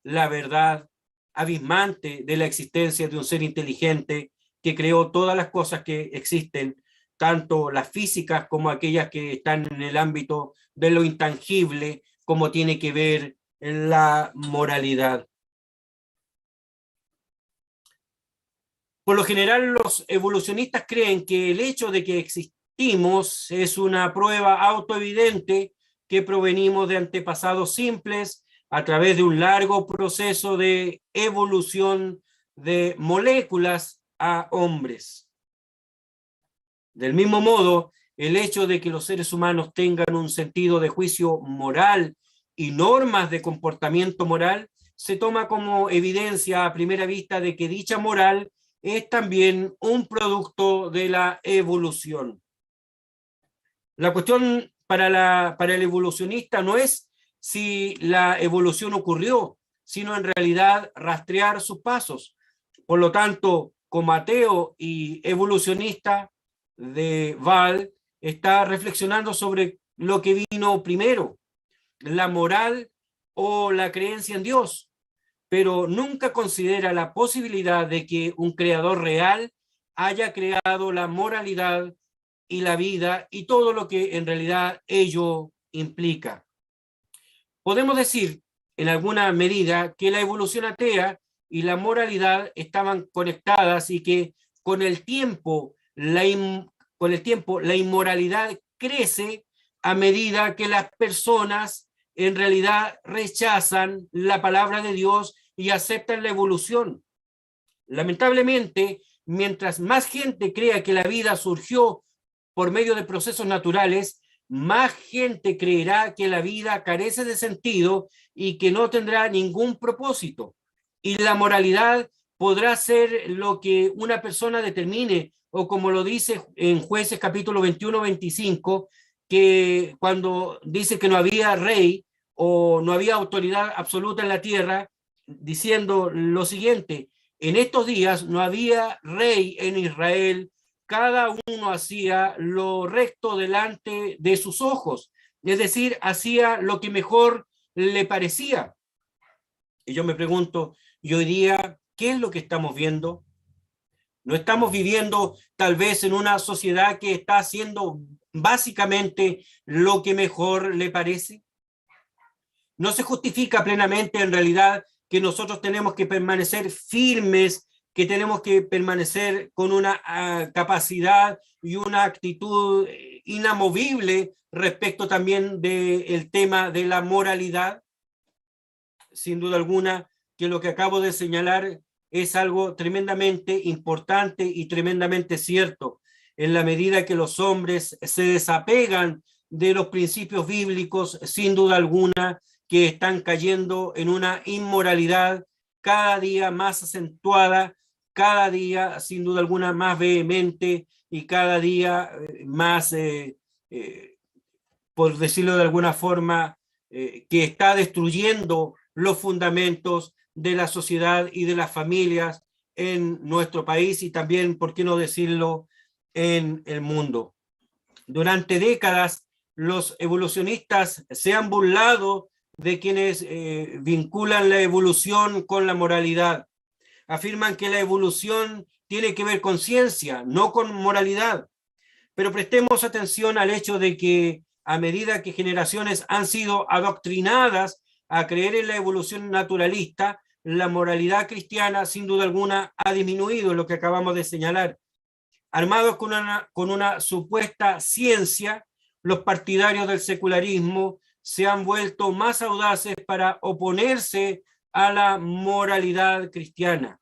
la verdad abismante de la existencia de un ser inteligente que creó todas las cosas que existen, tanto las físicas como aquellas que están en el ámbito de lo intangible, como tiene que ver en la moralidad. Por lo general, los evolucionistas creen que el hecho de que existimos es una prueba autoevidente que provenimos de antepasados simples a través de un largo proceso de evolución de moléculas a hombres. Del mismo modo, el hecho de que los seres humanos tengan un sentido de juicio moral y normas de comportamiento moral se toma como evidencia a primera vista de que dicha moral es también un producto de la evolución. La cuestión para el evolucionista no es si la evolución ocurrió, sino en realidad rastrear sus pasos. Por lo tanto, como ateo y evolucionista de Val, está reflexionando sobre lo que vino primero, la moral o la creencia en Dios, pero nunca considera la posibilidad de que un creador real haya creado la moralidad y la vida y todo lo que en realidad ello implica. Podemos decir, en alguna medida, que la evolución atea y la moralidad estaban conectadas y que con el tiempo la inmoralidad crece a medida que las personas en realidad rechazan la palabra de Dios y aceptan la evolución. Lamentablemente, mientras más gente crea que la vida surgió por medio de procesos naturales, más gente creerá que la vida carece de sentido y que no tendrá ningún propósito. Y la moralidad podrá ser lo que una persona determine, o como lo dice en Jueces capítulo 21-25, que cuando dice que no había rey o no había autoridad absoluta en la tierra, diciendo lo siguiente: en estos días no había rey en Israel, cada uno hacía lo recto delante de sus ojos, es decir, hacía lo que mejor le parecía. Y yo me pregunto, ¿y hoy día qué es lo que estamos viendo? ¿No estamos viviendo tal vez en una sociedad que está haciendo básicamente lo que mejor le parece? ¿No se justifica plenamente en realidad que nosotros tenemos que permanecer firmes, que tenemos que permanecer con una capacidad y una actitud inamovible respecto también del tema de la moralidad? Sin duda alguna que lo que acabo de señalar es algo tremendamente importante y tremendamente cierto. En la medida que los hombres se desapegan de los principios bíblicos, sin duda alguna que están cayendo en una inmoralidad cada día más acentuada, cada día sin duda alguna más vehemente y cada día más, por decirlo de alguna forma, que está destruyendo los fundamentos de la sociedad y de las familias en nuestro país y también, por qué no decirlo, en el mundo. Durante décadas, los evolucionistas se han burlado de quienes vinculan la evolución con la moralidad. Afirman que la evolución tiene que ver con ciencia, no con moralidad. Pero prestemos atención al hecho de que a medida que generaciones han sido adoctrinadas a creer en la evolución naturalista, la moralidad cristiana sin duda alguna ha disminuido, lo que acabamos de señalar. Armados con una supuesta ciencia, los partidarios del secularismo se han vuelto más audaces para oponerse a la moralidad cristiana.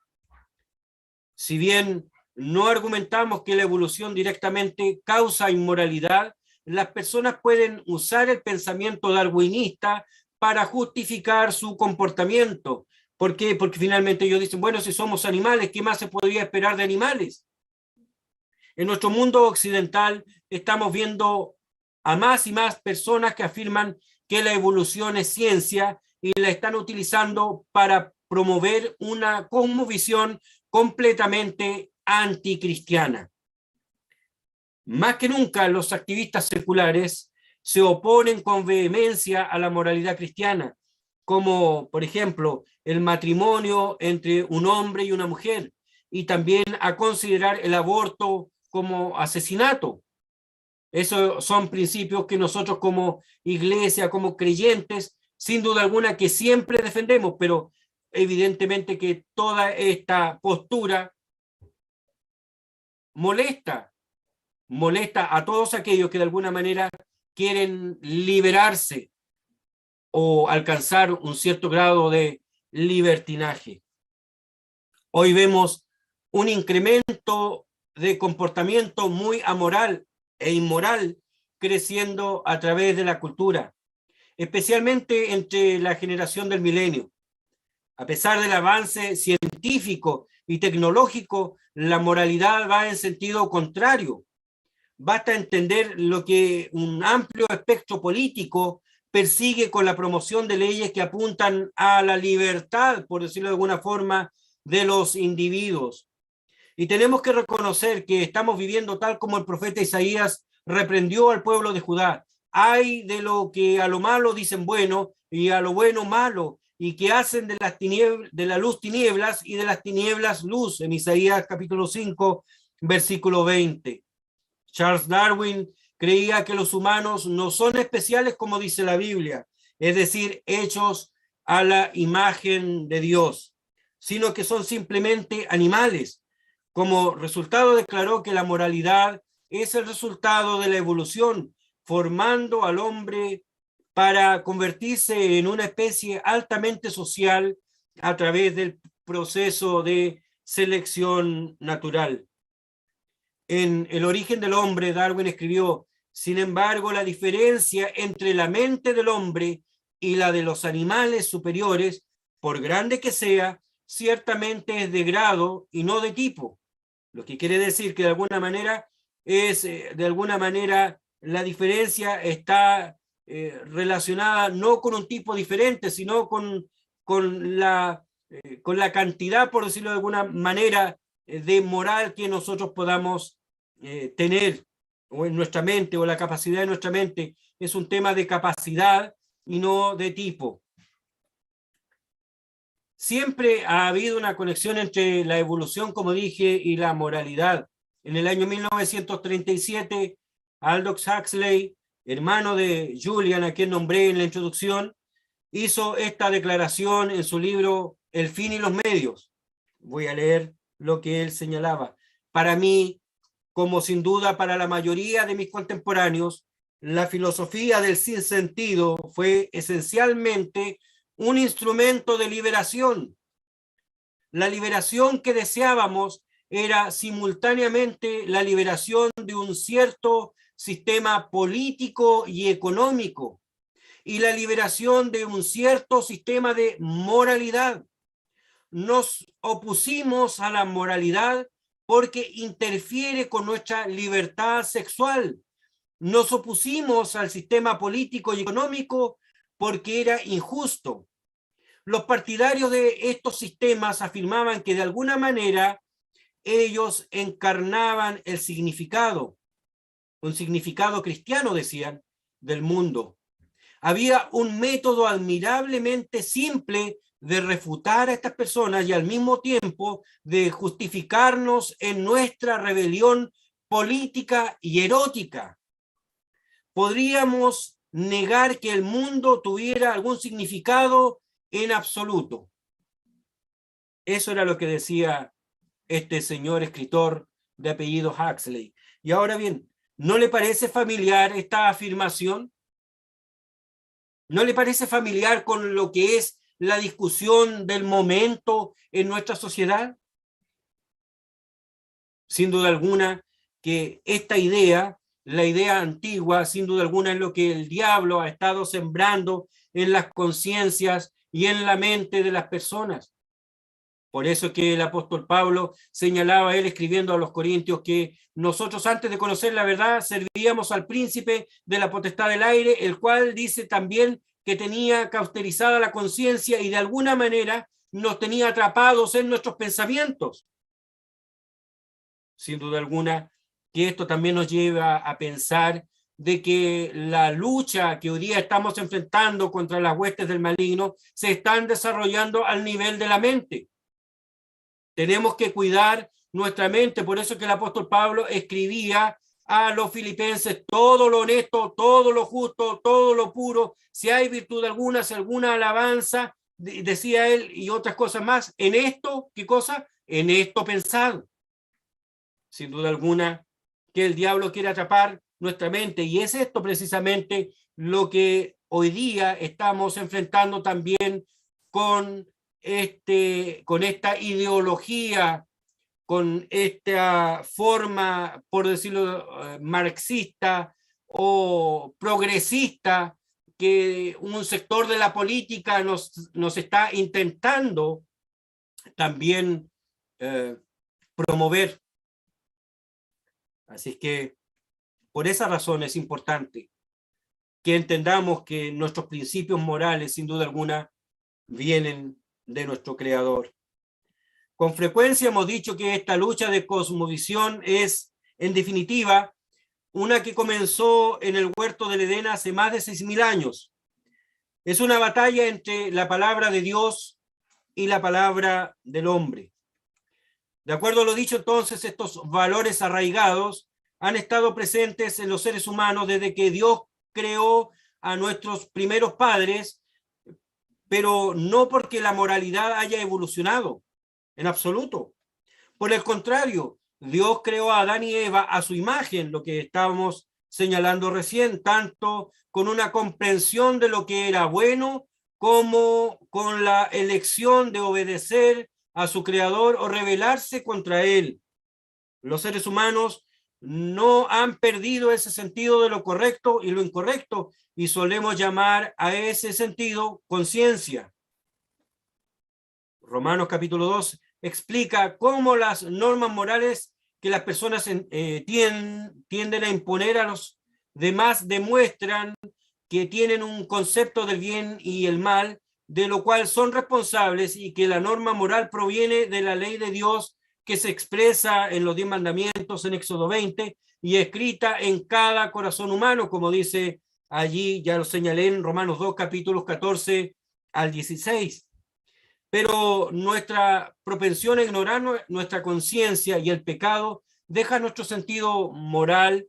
Si bien no argumentamos que la evolución directamente causa inmoralidad, las personas pueden usar el pensamiento darwinista para justificar su comportamiento. ¿Por qué? Porque finalmente ellos dicen, bueno, si somos animales, ¿qué más se podría esperar de animales? En nuestro mundo occidental estamos viendo a más y más personas que afirman que la evolución es ciencia y la están utilizando para promover una cosmovisión completamente anticristiana. Más que nunca los activistas seculares se oponen con vehemencia a la moralidad cristiana, como por ejemplo el matrimonio entre un hombre y una mujer, y también a considerar el aborto como asesinato. Esos son principios que nosotros como iglesia, como creyentes, sin duda alguna que siempre defendemos, pero evidentemente que toda esta postura molesta a todos aquellos que de alguna manera quieren liberarse o alcanzar un cierto grado de libertinaje. Hoy vemos un incremento de comportamiento muy amoral e inmoral creciendo a través de la cultura, especialmente entre la generación del milenio. A pesar del avance científico y tecnológico, la moralidad va en sentido contrario. Basta entender lo que un amplio espectro político persigue con la promoción de leyes que apuntan a la libertad, por decirlo de alguna forma, de los individuos. Y tenemos que reconocer que estamos viviendo tal como el profeta Isaías reprendió al pueblo de Judá. Hay de lo que a lo malo dicen bueno y a lo bueno malo, y que hacen de la luz tinieblas y de las tinieblas luz, en Isaías capítulo 5, versículo 20. Charles Darwin creía que los humanos no son especiales como dice la Biblia, es decir, hechos a la imagen de Dios, sino que son simplemente animales. Como resultado declaró que la moralidad es el resultado de la evolución, formando al hombre para convertirse en una especie altamente social a través del proceso de selección natural. En El origen del hombre, Darwin escribió: sin embargo, la diferencia entre la mente del hombre y la de los animales superiores, por grande que sea, ciertamente es de grado y no de tipo. Lo que quiere decir que de alguna manera la diferencia está relacionada no con un tipo diferente, sino con la cantidad, por decirlo de alguna manera, de moral que nosotros podamos tener o en nuestra mente, o la capacidad de nuestra mente. Es un tema de capacidad y no de tipo. Siempre ha habido una conexión entre la evolución, como dije, y la moralidad. En el año 1937, Aldous Huxley, hermano de Julian, a quien nombré en la introducción, hizo esta declaración en su libro El fin y los medios. Voy a leer lo que él señalaba. Para mí, como sin duda para la mayoría de mis contemporáneos, la filosofía del sinsentido fue esencialmente un instrumento de liberación. La liberación que deseábamos era simultáneamente la liberación de un cierto sistema político y económico y la liberación de un cierto sistema de moralidad. Nos opusimos a la moralidad porque interfiere con nuestra libertad sexual. Nos opusimos al sistema político y económico porque era injusto. Los partidarios de estos sistemas afirmaban que de alguna manera ellos encarnaban el significado, un significado cristiano, decían, del mundo. Había un método admirablemente simple de refutar a estas personas y al mismo tiempo de justificarnos en nuestra rebelión política y erótica. Podríamos negar que el mundo tuviera algún significado en absoluto. Eso era lo que decía este señor escritor de apellido Huxley. Y ahora bien, ¿no le parece familiar esta afirmación? ¿No le parece familiar con lo que es la discusión del momento en nuestra sociedad? Sin duda alguna que esta idea, la idea antigua, sin duda alguna es lo que el diablo ha estado sembrando en las conciencias y en la mente de las personas. Por eso que el apóstol Pablo señalaba, él escribiendo a los Corintios, que nosotros antes de conocer la verdad servíamos al príncipe de la potestad del aire, el cual dice también que tenía cauterizada la conciencia y de alguna manera nos tenía atrapados en nuestros pensamientos. Sin duda alguna que esto también nos lleva a pensar de que la lucha que hoy día estamos enfrentando contra las huestes del maligno se están desarrollando al nivel de la mente. Tenemos que cuidar nuestra mente, por eso que el apóstol Pablo escribía a los filipenses: todo lo honesto, todo lo justo, todo lo puro, si hay virtud alguna, si alguna alabanza, decía él, y otras cosas más, en esto, ¿qué cosa? En esto pensad. Sin duda alguna que el diablo quiere atrapar nuestra mente, y es esto precisamente lo que hoy día estamos enfrentando también con esta ideología, con esta forma, por decirlo, marxista o progresista, que un sector de la política nos está intentando también promover. Así es que por esa razón es importante que entendamos que nuestros principios morales, sin duda alguna, vienen de nuestro Creador. Con frecuencia hemos dicho que esta lucha de cosmovisión es, en definitiva, una que comenzó en el huerto del Edén hace más de 6.000 años. Es una batalla entre la palabra de Dios y la palabra del hombre. De acuerdo a lo dicho, entonces, estos valores arraigados han estado presentes en los seres humanos desde que Dios creó a nuestros primeros padres, pero no porque la moralidad haya evolucionado, en absoluto. Por el contrario, Dios creó a Adán y Eva a su imagen, lo que estábamos señalando recién, tanto con una comprensión de lo que era bueno, como con la elección de obedecer a su creador o rebelarse contra él. Los seres humanos no han perdido ese sentido de lo correcto y lo incorrecto, y solemos llamar a ese sentido conciencia. Romanos capítulo 2 explica cómo las normas morales que las personas tienden a imponer a los demás demuestran que tienen un concepto del bien y el mal, de lo cual son responsables, y que la norma moral proviene de la ley de Dios que se expresa en los 10 mandamientos en Éxodo 20 y escrita en cada corazón humano, como dice allí, ya lo señalé en Romanos 2, capítulos 14 al 16. Pero nuestra propensión a ignorar nuestra conciencia y el pecado deja nuestro sentido moral,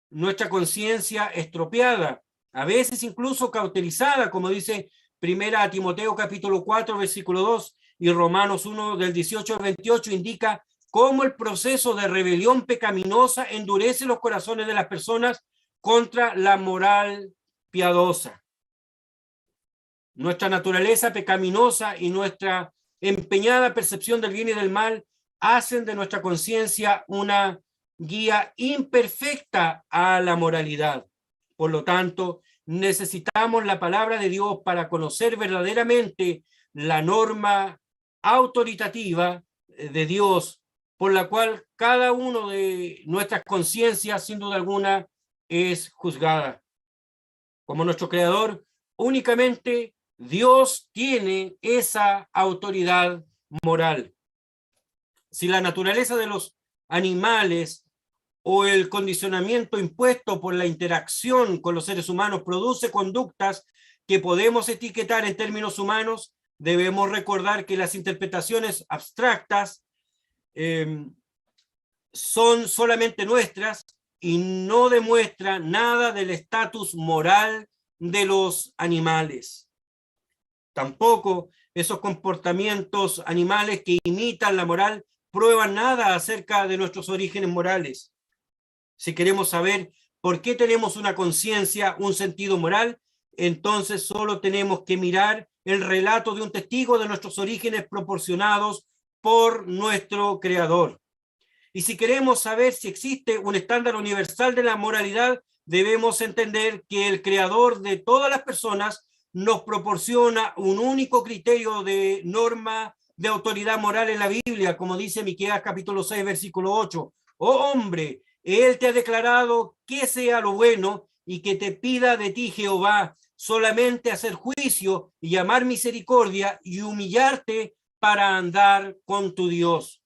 nuestra conciencia estropeada, a veces incluso cauterizada, como dice Primera Timoteo capítulo 4, versículo 2, y Romanos 1 del 18 al 28 indica cómo el proceso de rebelión pecaminosa endurece los corazones de las personas contra la moral piadosa. Nuestra naturaleza pecaminosa y nuestra empeñada percepción del bien y del mal hacen de nuestra conciencia una guía imperfecta a la moralidad. Por lo tanto, necesitamos la palabra de Dios para conocer verdaderamente la norma autoritativa de Dios, por la cual cada uno de nuestras conciencias, sin duda alguna, es juzgada. Como nuestro Creador, únicamente Dios tiene esa autoridad moral. Si la naturaleza de los animales o el condicionamiento impuesto por la interacción con los seres humanos produce conductas que podemos etiquetar en términos humanos, debemos recordar que las interpretaciones abstractas son solamente nuestras y no demuestran nada del estatus moral de los animales. Tampoco esos comportamientos animales que imitan la moral prueban nada acerca de nuestros orígenes morales. Si queremos saber por qué tenemos una conciencia, un sentido moral, entonces solo tenemos que mirar el relato de un testigo de nuestros orígenes proporcionados por nuestro Creador. Y si queremos saber si existe un estándar universal de la moralidad, debemos entender que el Creador de todas las personas nos proporciona un único criterio de norma de autoridad moral en la Biblia, como dice Miqueas capítulo 6, versículo 8. Oh hombre, Él te ha declarado que sea lo bueno y que te pida de ti Jehová solamente hacer juicio y amar misericordia y humillarte para andar con tu Dios.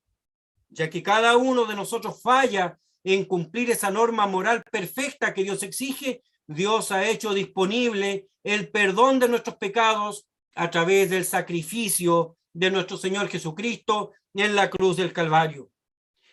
Ya que cada uno de nosotros falla en cumplir esa norma moral perfecta que Dios exige, Dios ha hecho disponible el perdón de nuestros pecados a través del sacrificio de nuestro Señor Jesucristo en la cruz del Calvario.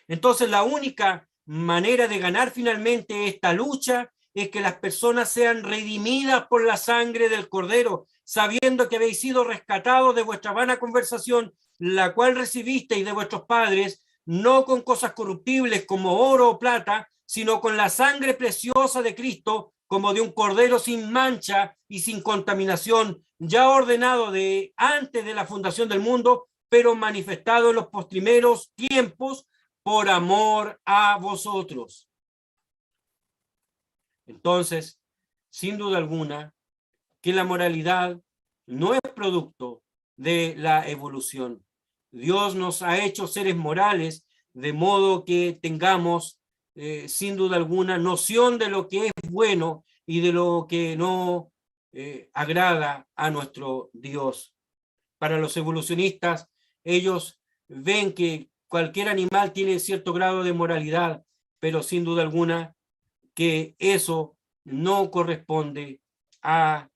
Entonces, la única manera de ganar finalmente esta lucha es que las personas sean redimidas por la sangre del Cordero, sabiendo que habéis sido rescatados de vuestra vana conversación, la cual recibisteis de vuestros padres, no con cosas corruptibles como oro o plata, sino con la sangre preciosa de Cristo, como de un cordero sin mancha y sin contaminación, ya ordenado de antes de la fundación del mundo, pero manifestado en los postrimeros tiempos por amor a vosotros. Entonces, sin duda alguna, que la moralidad no es producto de la evolución. Dios nos ha hecho seres morales, de modo que tengamos, sin duda alguna, noción de lo que es bueno y de lo que no agrada a nuestro Dios. Para los evolucionistas, ellos ven que cualquier animal tiene cierto grado de moralidad, pero sin duda alguna que eso no corresponde a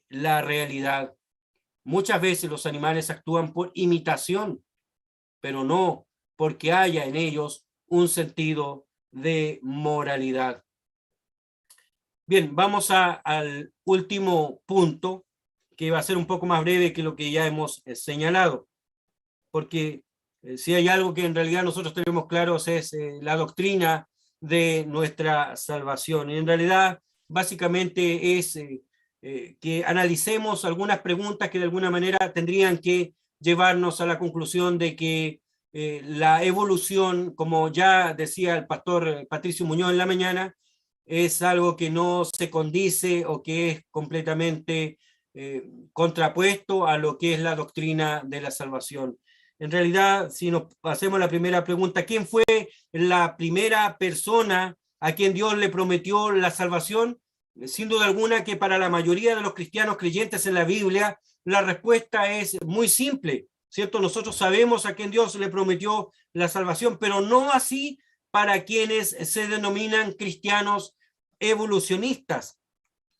la realidad. Muchas veces los animales actúan por imitación, pero no porque haya en ellos un sentido de moralidad. Bien, vamos al último punto, que va a ser un poco más breve que lo que ya hemos señalado, porque si hay algo que en realidad nosotros tenemos claros es la doctrina de nuestra salvación. Y en realidad, básicamente es que analicemos algunas preguntas que de alguna manera tendrían que llevarnos a la conclusión de que la evolución, como ya decía el pastor Patricio Muñoz en la mañana, es algo que no se condice o que es completamente contrapuesto a lo que es la doctrina de la salvación. En realidad, si nos hacemos la primera pregunta, ¿quién fue la primera persona a quien Dios le prometió la salvación? Sin duda alguna que para la mayoría de los cristianos creyentes en la Biblia, la respuesta es muy simple, ¿cierto? Nosotros sabemos a quién Dios le prometió la salvación, pero no así para quienes se denominan cristianos evolucionistas.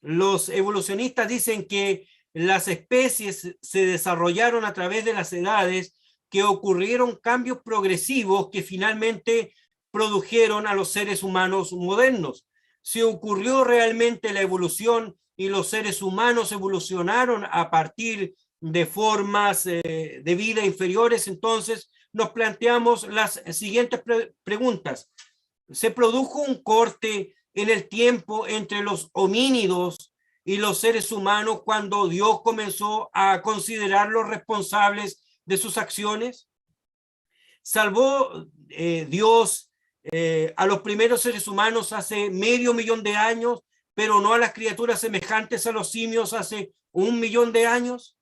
Los evolucionistas dicen que las especies se desarrollaron a través de las edades, que ocurrieron cambios progresivos que finalmente produjeron a los seres humanos modernos. Si ocurrió realmente la evolución y los seres humanos evolucionaron a partir de formas de vida inferiores, entonces nos planteamos las siguientes preguntas. ¿Se produjo un corte en el tiempo entre los homínidos y los seres humanos cuando Dios comenzó a considerarlos responsables de sus acciones? ¿Salvó Dios a los primeros seres humanos hace 500.000 de años, pero no a las criaturas semejantes a los simios hace 1.000.000 de años?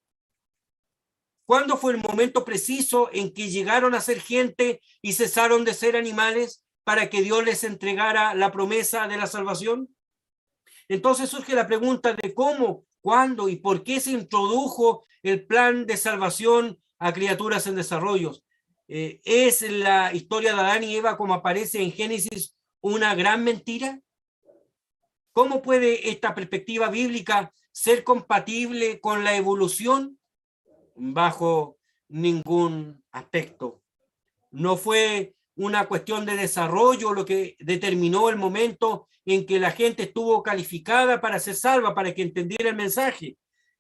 ¿Cuándo fue el momento preciso en que llegaron a ser gente y cesaron de ser animales para que Dios les entregara la promesa de la salvación? Entonces surge la pregunta de cómo, cuándo y por qué se introdujo el plan de salvación a criaturas en desarrollo. ¿Es la historia de Adán y Eva, como aparece en Génesis, una gran mentira? ¿Cómo puede esta perspectiva bíblica ser compatible con la evolución? Bajo ningún aspecto. No fue una cuestión de desarrollo lo que determinó el momento en que la gente estuvo calificada para ser salva, para que entendiera el mensaje.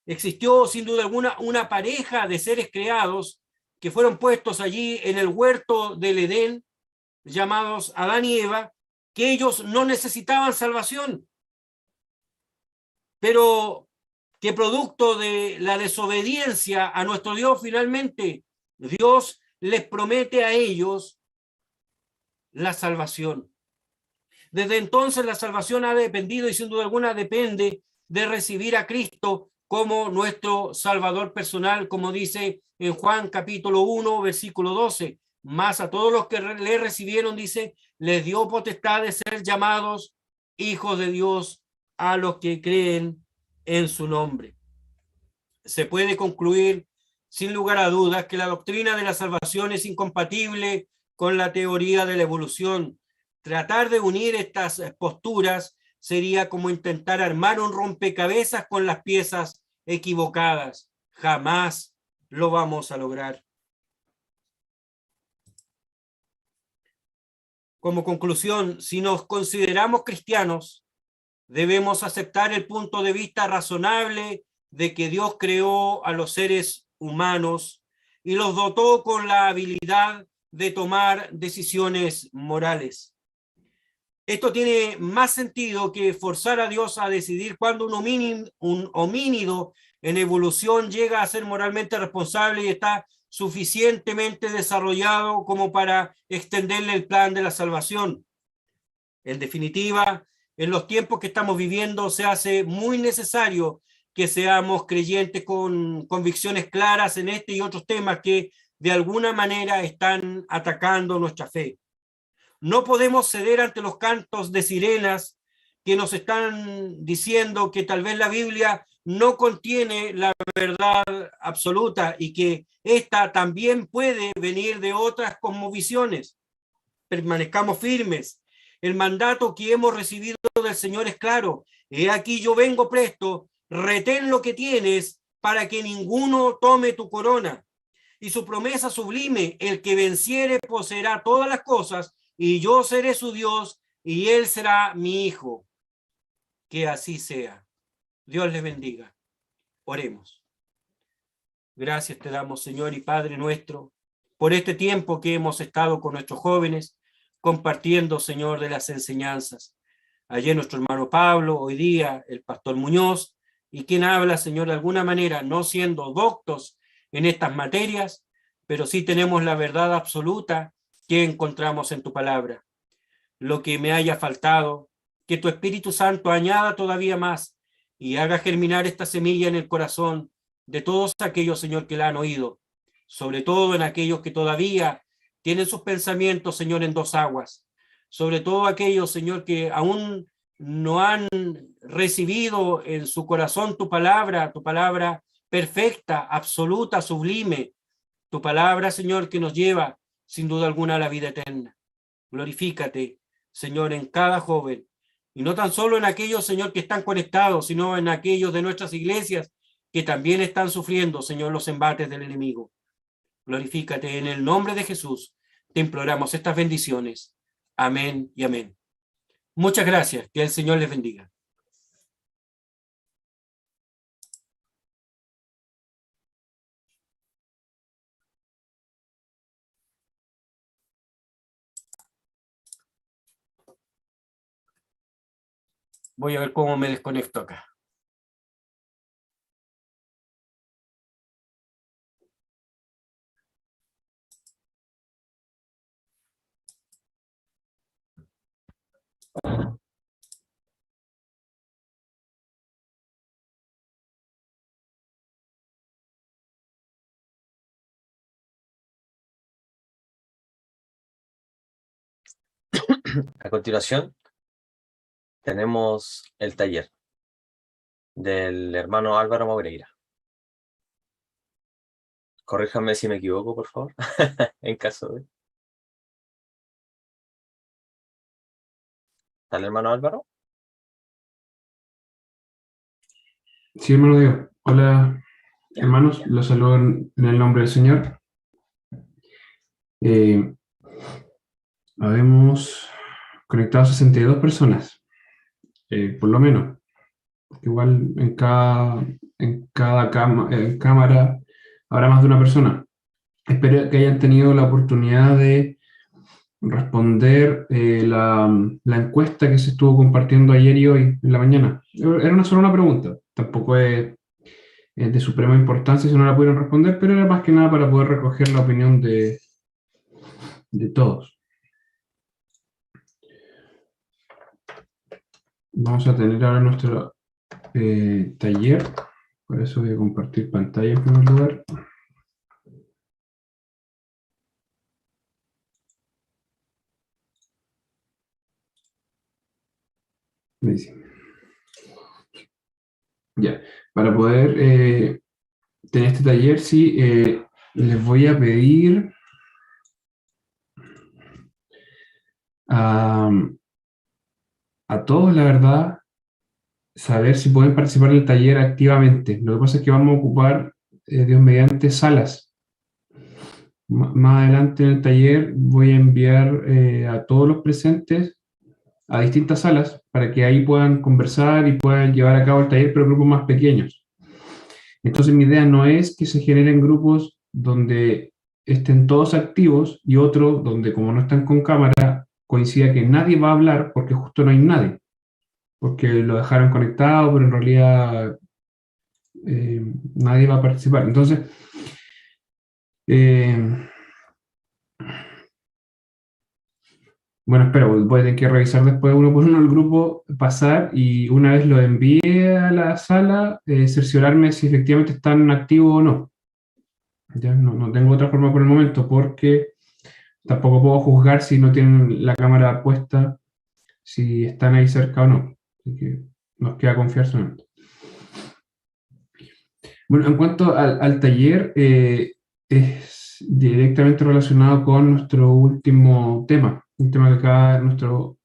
Existió sin duda alguna una pareja de seres creados que fueron puestos allí en el huerto del Edén, llamados Adán y Eva, que ellos no necesitaban salvación, pero que producto de la desobediencia a nuestro Dios, finalmente Dios les promete a ellos la salvación. Desde entonces la salvación ha dependido y sin duda alguna depende de recibir a Cristo como nuestro Salvador personal, como dice en Juan capítulo 1, versículo 12. Más a todos los que le recibieron, dice, les dio potestad de ser llamados hijos de Dios a los que creen en su nombre. Se puede concluir sin lugar a dudas que la doctrina de la salvación es incompatible con la teoría de la evolución. tratar de unir estas posturas sería como intentar armar un rompecabezas con las piezas equivocadas. Jamás lo vamos a lograr. Como conclusión, si nos consideramos cristianos, debemos aceptar el punto de vista razonable de que Dios creó a los seres humanos y los dotó con la habilidad de tomar decisiones morales. Esto tiene más sentido que forzar a Dios a decidir cuándo un homínido en evolución llega a ser moralmente responsable y está suficientemente desarrollado como para extenderle el plan de la salvación. En definitiva, en los tiempos que estamos viviendo se hace muy necesario que seamos creyentes con convicciones claras en este y otros temas que de alguna manera están atacando nuestra fe. No podemos ceder ante los cantos de sirenas que nos están diciendo que tal vez la Biblia no contiene la verdad absoluta y que esta también puede venir de otras cosmovisiones. Permanezcamos firmes. El mandato que hemos recibido del Señor es claro. He aquí yo vengo presto, retén lo que tienes para que ninguno tome tu corona. Y su promesa sublime, el que venciere poseerá todas las cosas, y yo seré su Dios, y él será mi hijo. Que así sea. Dios les bendiga. Oremos. Gracias te damos, Señor y Padre nuestro, por este tiempo que hemos estado con nuestros jóvenes, compartiendo, Señor, de las enseñanzas. Ayer nuestro hermano Pablo, hoy día el pastor Muñoz, y quien habla, Señor, de alguna manera, no siendo doctos en estas materias, pero sí tenemos la verdad absoluta que encontramos en tu palabra. Lo que me haya faltado, que tu Espíritu Santo añada todavía más y haga germinar esta semilla en el corazón de todos aquellos, Señor, que la han oído, sobre todo en aquellos que todavía tienen sus pensamientos, Señor, en dos aguas, sobre todo aquellos, Señor, que aún no han recibido en su corazón tu palabra perfecta, absoluta, sublime, tu palabra, Señor, que nos lleva sin duda alguna a la vida eterna. Glorifícate, Señor, en cada joven, y no tan solo en aquellos, Señor, que están conectados, sino en aquellos de nuestras iglesias que también están sufriendo, Señor, los embates del enemigo. Glorifícate en el nombre de Jesús. Te imploramos estas bendiciones. Amén y amén. Muchas gracias. Que el Señor les bendiga. Voy a ver cómo me desconecto acá. A continuación, tenemos el taller del hermano Álvaro Moreira. Corríjame si me equivoco, por favor, en caso de... ¿Está el hermano Álvaro? Sí, hermano Diego. Hola, hermanos. Los saludo en el nombre del Señor. Habemos conectado 62 personas, por lo menos. Igual en cada cámara habrá más de una persona. Espero que hayan tenido la oportunidad de responder la encuesta que se estuvo compartiendo ayer y hoy en la mañana. Era solo una pregunta, tampoco es de suprema importancia si no la pudieron responder, pero era más que nada para poder recoger la opinión de todos. Vamos a tener ahora nuestro taller, por eso voy a compartir pantalla en primer lugar. Ya, para poder tener este taller, sí, les voy a pedir a, a todos, la verdad, saber si pueden participar del taller activamente. Lo que pasa es que vamos a ocupar, Dios mediante, salas. Más adelante en el taller voy a enviar a todos los presentes a distintas salas para que ahí puedan conversar y puedan llevar a cabo el taller, pero grupos más pequeños. Entonces mi idea no es que se generen grupos donde estén todos activos y otro donde, como no están con cámara, coincida que nadie va a hablar porque justo no hay nadie, porque lo dejaron conectado, pero en realidad nadie va a participar. Entonces, bueno, espera, voy a tener que revisar después uno por uno el grupo, pasar, y una vez lo envíe a la sala, cerciorarme si efectivamente están activos o no. Ya no tengo otra forma por el momento, porque tampoco puedo juzgar si no tienen la cámara puesta, si están ahí cerca o no. Así que nos queda confiar solamente. Bueno, en cuanto al taller, es directamente relacionado con nuestro último tema, un tema que acaba nuestro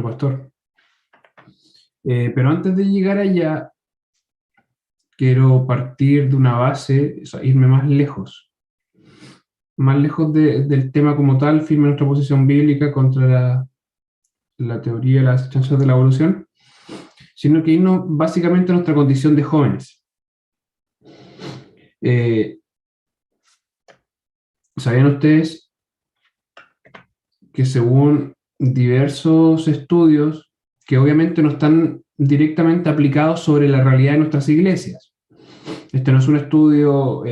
pastor. Pero antes de llegar allá, quiero partir de una base, o sea, irme más lejos del tema como tal, firme nuestra posición bíblica contra la teoría de las chances de la evolución, sino que irnos básicamente a nuestra condición de jóvenes. ¿Sabían ustedes que según diversos estudios, que obviamente no están directamente aplicados sobre la realidad de nuestras iglesias? Este no es un estudio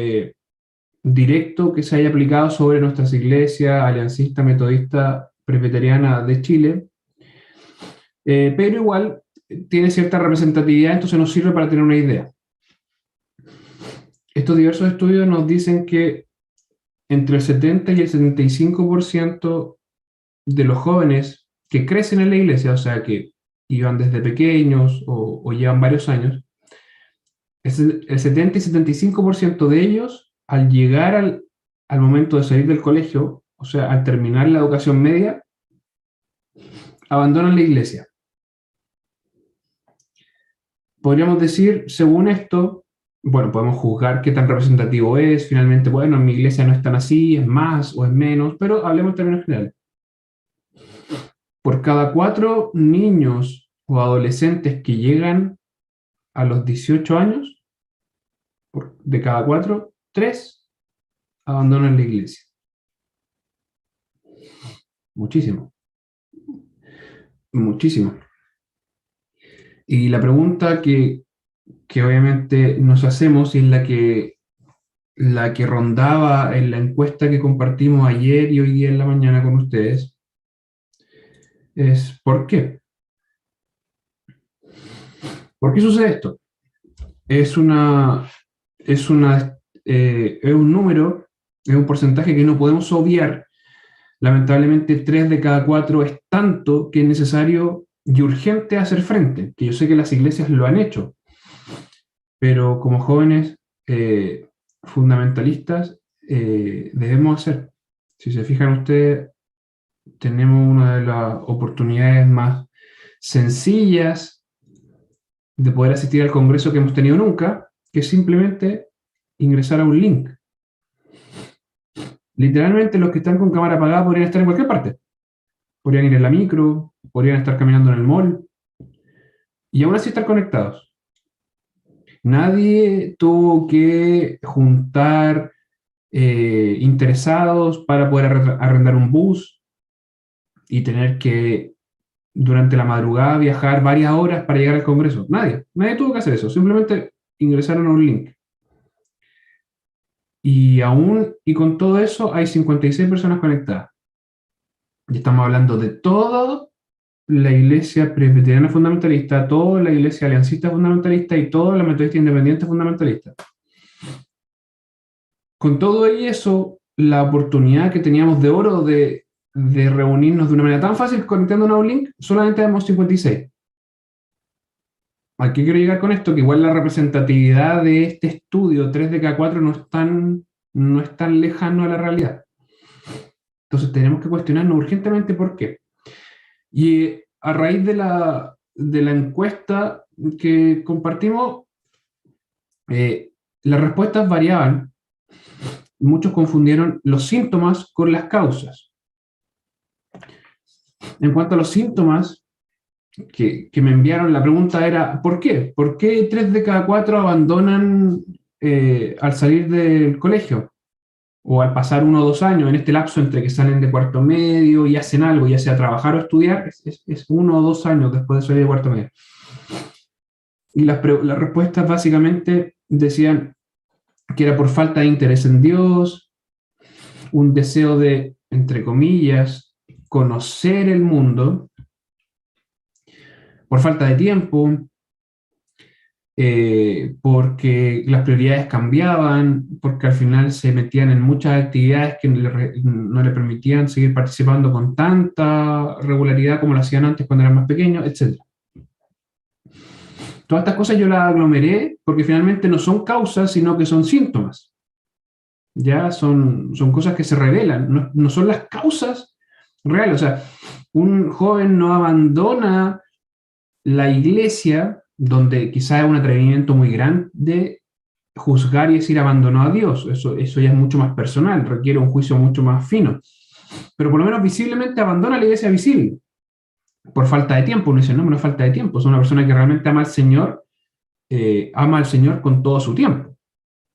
directo que se haya aplicado sobre nuestras iglesias aliancista, metodista, presbiteriana de Chile, pero igual tiene cierta representatividad, entonces nos sirve para tener una idea. Estos diversos estudios nos dicen que entre el 70 y el 75% de los jóvenes que crecen en la iglesia, o sea, que iban desde pequeños o llevan varios años, el 70 y 75% de ellos, al llegar al momento de salir del colegio, o sea, al terminar la educación media, abandonan la iglesia. Podríamos decir, según esto, bueno, podemos juzgar qué tan representativo es, finalmente, bueno, en mi iglesia no es tan así, es más o es menos, pero hablemos en términos generales. Por cada 4 niños o adolescentes que llegan a los 18 años, de cada 4, 3 abandonan la iglesia. Muchísimo. Muchísimo. Y la pregunta que obviamente nos hacemos, y es la que rondaba en la encuesta que compartimos ayer y hoy día en la mañana con ustedes, es ¿por qué? ¿Por qué sucede esto? Es un número, es un porcentaje que no podemos obviar. Lamentablemente 3 de cada 4 es tanto que es necesario y urgente hacer frente, que yo sé que las iglesias lo han hecho, pero como jóvenes fundamentalistas debemos hacer. Si se fijan ustedes, tenemos una de las oportunidades más sencillas de poder asistir al congreso que hemos tenido nunca, que es simplemente ingresar a un link. Literalmente los que están con cámara apagada podrían estar en cualquier parte. Podrían ir en la micro, podrían estar caminando en el mall, y aún así estar conectados. Nadie tuvo que juntar interesados para poder arrendar un bus y tener que, durante la madrugada, viajar varias horas para llegar al congreso. Nadie tuvo que hacer eso, simplemente ingresaron a un link. Y con todo eso hay 56 personas conectadas. Y estamos hablando de toda la iglesia presbiteriana fundamentalista, toda la iglesia aliancista fundamentalista y toda la metodista independiente fundamentalista. Con todo eso, la oportunidad que teníamos de oro de reunirnos de una manera tan fácil conectándonos a un link, solamente tenemos 56. ¿A qué quiero llegar con esto? Que igual la representatividad de este estudio, 3 de cada 4, no es tan lejano a la realidad. Entonces tenemos que cuestionarnos urgentemente por qué. Y a raíz de la encuesta que compartimos, las respuestas variaban. Muchos confundieron los síntomas con las causas. En cuanto a los síntomas que me enviaron, la pregunta era, ¿por qué? ¿Por qué 3 de cada 4 abandonan al salir del colegio? O al pasar 1 o 2 años, en este lapso entre que salen de cuarto medio y hacen algo, ya sea trabajar o estudiar, es 1 o 2 años después de salir de cuarto medio. Y las respuestas básicamente decían que era por falta de interés en Dios, un deseo de, entre comillas, conocer el mundo, por falta de tiempo, porque las prioridades cambiaban, porque al final se metían en muchas actividades que no le permitían seguir participando con tanta regularidad como lo hacían antes cuando eran más pequeños, etc. Todas estas cosas yo las aglomeré porque finalmente no son causas, sino que son síntomas. Ya son cosas que se revelan, no son las causas reales. O sea, un joven no abandona la iglesia, donde quizás es un atrevimiento muy grande juzgar y decir abandonó a Dios. Eso ya es mucho más personal, requiere un juicio mucho más fino. Pero por lo menos visiblemente abandona la iglesia visible. Por falta de tiempo. Uno dice, no es falta de tiempo. Es una persona que realmente ama al Señor con todo su tiempo.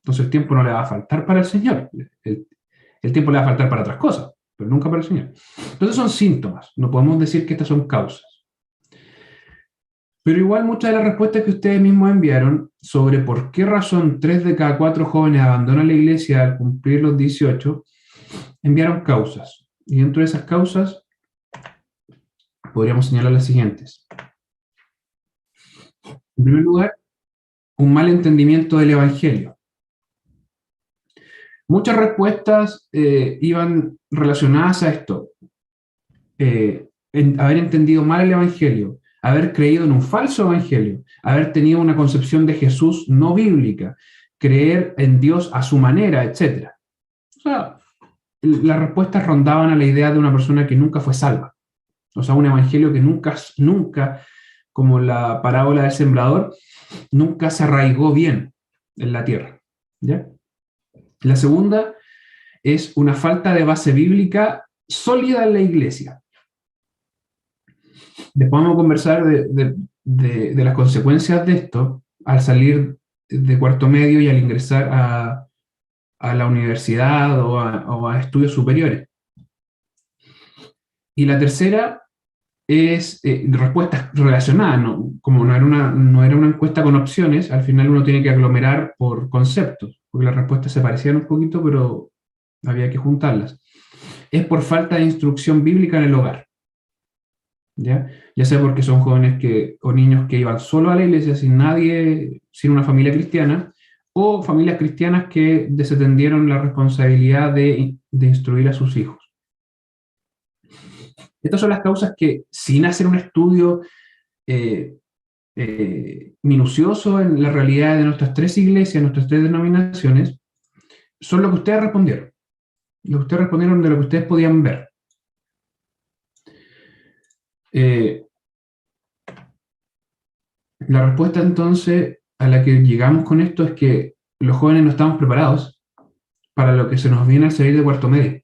Entonces el tiempo no le va a faltar para el Señor. El tiempo le va a faltar para otras cosas, pero nunca para el Señor. Entonces son síntomas. No podemos decir que estas son causas. Pero igual muchas de las respuestas que ustedes mismos enviaron sobre por qué razón 3 de cada 4 jóvenes abandonan la iglesia al cumplir los 18, enviaron causas. Y dentro de esas causas podríamos señalar las siguientes. En primer lugar, un mal entendimiento del Evangelio. Muchas respuestas iban relacionadas a esto. Haber entendido mal el Evangelio, haber creído en un falso evangelio, haber tenido una concepción de Jesús no bíblica, creer en Dios a su manera, etc. O sea, las respuestas rondaban a la idea de una persona que nunca fue salva. O sea, un evangelio que nunca, como la parábola del sembrador, nunca se arraigó bien en la tierra. ¿Ya? La segunda es una falta de base bíblica sólida en la iglesia. Después vamos a conversar de las consecuencias de esto al salir de cuarto medio y al ingresar a la universidad o a estudios superiores. Y la tercera es respuestas relacionadas. Como no era una encuesta con opciones, al final uno tiene que aglomerar por conceptos, porque las respuestas se parecían un poquito, pero había que juntarlas. Es por falta de instrucción bíblica en el hogar. Ya sea porque son jóvenes o niños que iban solo a la iglesia sin nadie, sin una familia cristiana, o familias cristianas que desatendieron la responsabilidad de instruir a sus hijos. Estas son las causas que, sin hacer un estudio minucioso en la realidad de nuestras 3 iglesias, nuestras 3 denominaciones, son lo que ustedes respondieron. Lo que ustedes respondieron de lo que ustedes podían ver. La respuesta entonces a la que llegamos con esto es que los jóvenes no estamos preparados para lo que se nos viene al salir de cuarto medio.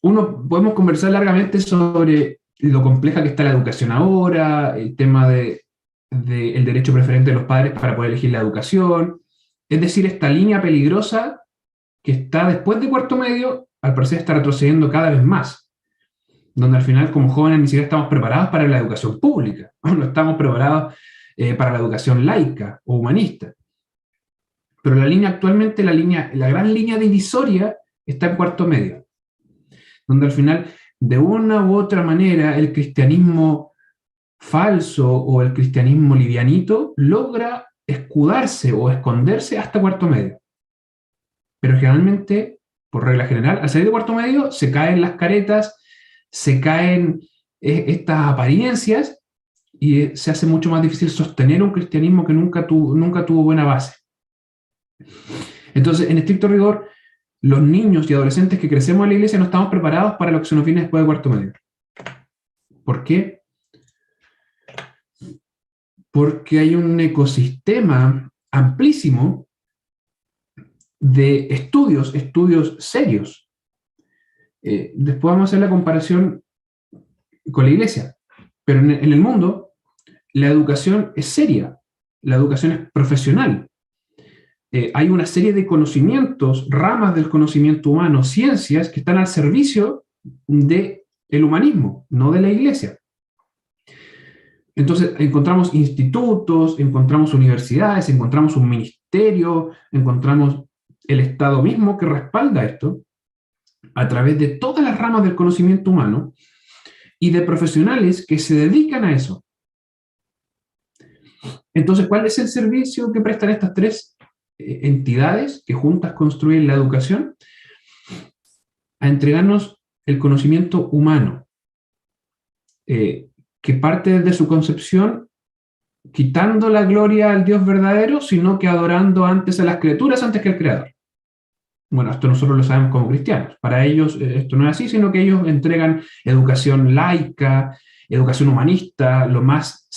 Podemos conversar largamente sobre lo compleja que está la educación ahora, el tema del derecho preferente de los padres para poder elegir la educación, es decir, esta línea peligrosa que está después de cuarto medio, al parecer está retrocediendo cada vez más, donde al final como jóvenes ni siquiera estamos preparados para la educación pública, no estamos preparados para la educación laica o humanista. Pero actualmente la gran línea divisoria está en cuarto medio, donde al final, de una u otra manera, el cristianismo falso o el cristianismo livianito logra escudarse o esconderse hasta cuarto medio. Pero generalmente, por regla general, al salir de cuarto medio se caen las caretas, se caen estas apariencias y se hace mucho más difícil sostener un cristianismo que nunca tuvo buena base. Entonces, en estricto rigor, los niños y adolescentes que crecemos en la iglesia no estamos preparados para lo que se nos viene después de cuarto medio. ¿Por qué? Porque hay un ecosistema amplísimo de estudios serios. Después vamos a hacer la comparación con la iglesia, pero en el mundo la educación es seria, la educación es profesional. Hay una serie de conocimientos, ramas del conocimiento humano, ciencias que están al servicio del humanismo, no de la iglesia. Entonces encontramos institutos, encontramos universidades, encontramos un ministerio, encontramos el Estado mismo que respalda esto a través de todas las ramas del conocimiento humano y de profesionales que se dedican a eso. Entonces, ¿cuál es el servicio que prestan estas tres entidades que juntas construyen la educación? A entregarnos el conocimiento humano, que parte desde su concepción, quitando la gloria al Dios verdadero, sino que adorando antes a las criaturas antes que al Creador. Bueno, esto nosotros lo sabemos como cristianos. Para ellos esto no es así, sino que ellos entregan educación laica, educación humanista, lo más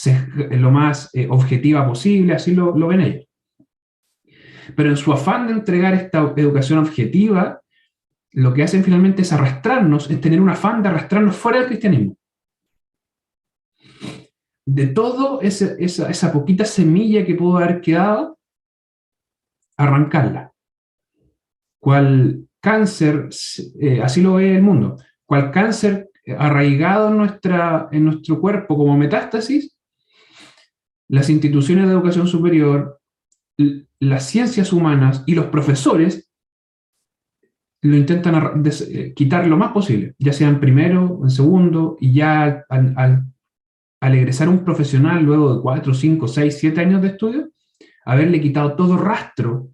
objetiva posible, así lo ven ellos. Pero en su afán de entregar esta educación objetiva, lo que hacen finalmente es arrastrarnos, es tener un afán de arrastrarnos fuera del cristianismo. De todo esa poquita semilla que pudo haber quedado, arrancarla. Cual cáncer, así lo ve el mundo, cual cáncer arraigado en nuestro cuerpo como metástasis, las instituciones de educación superior, las ciencias humanas y los profesores lo intentan quitar lo más posible, ya sea en primero, en segundo, y ya al egresar un profesional luego de 4, 5, 6, 7 años de estudio, haberle quitado todo rastro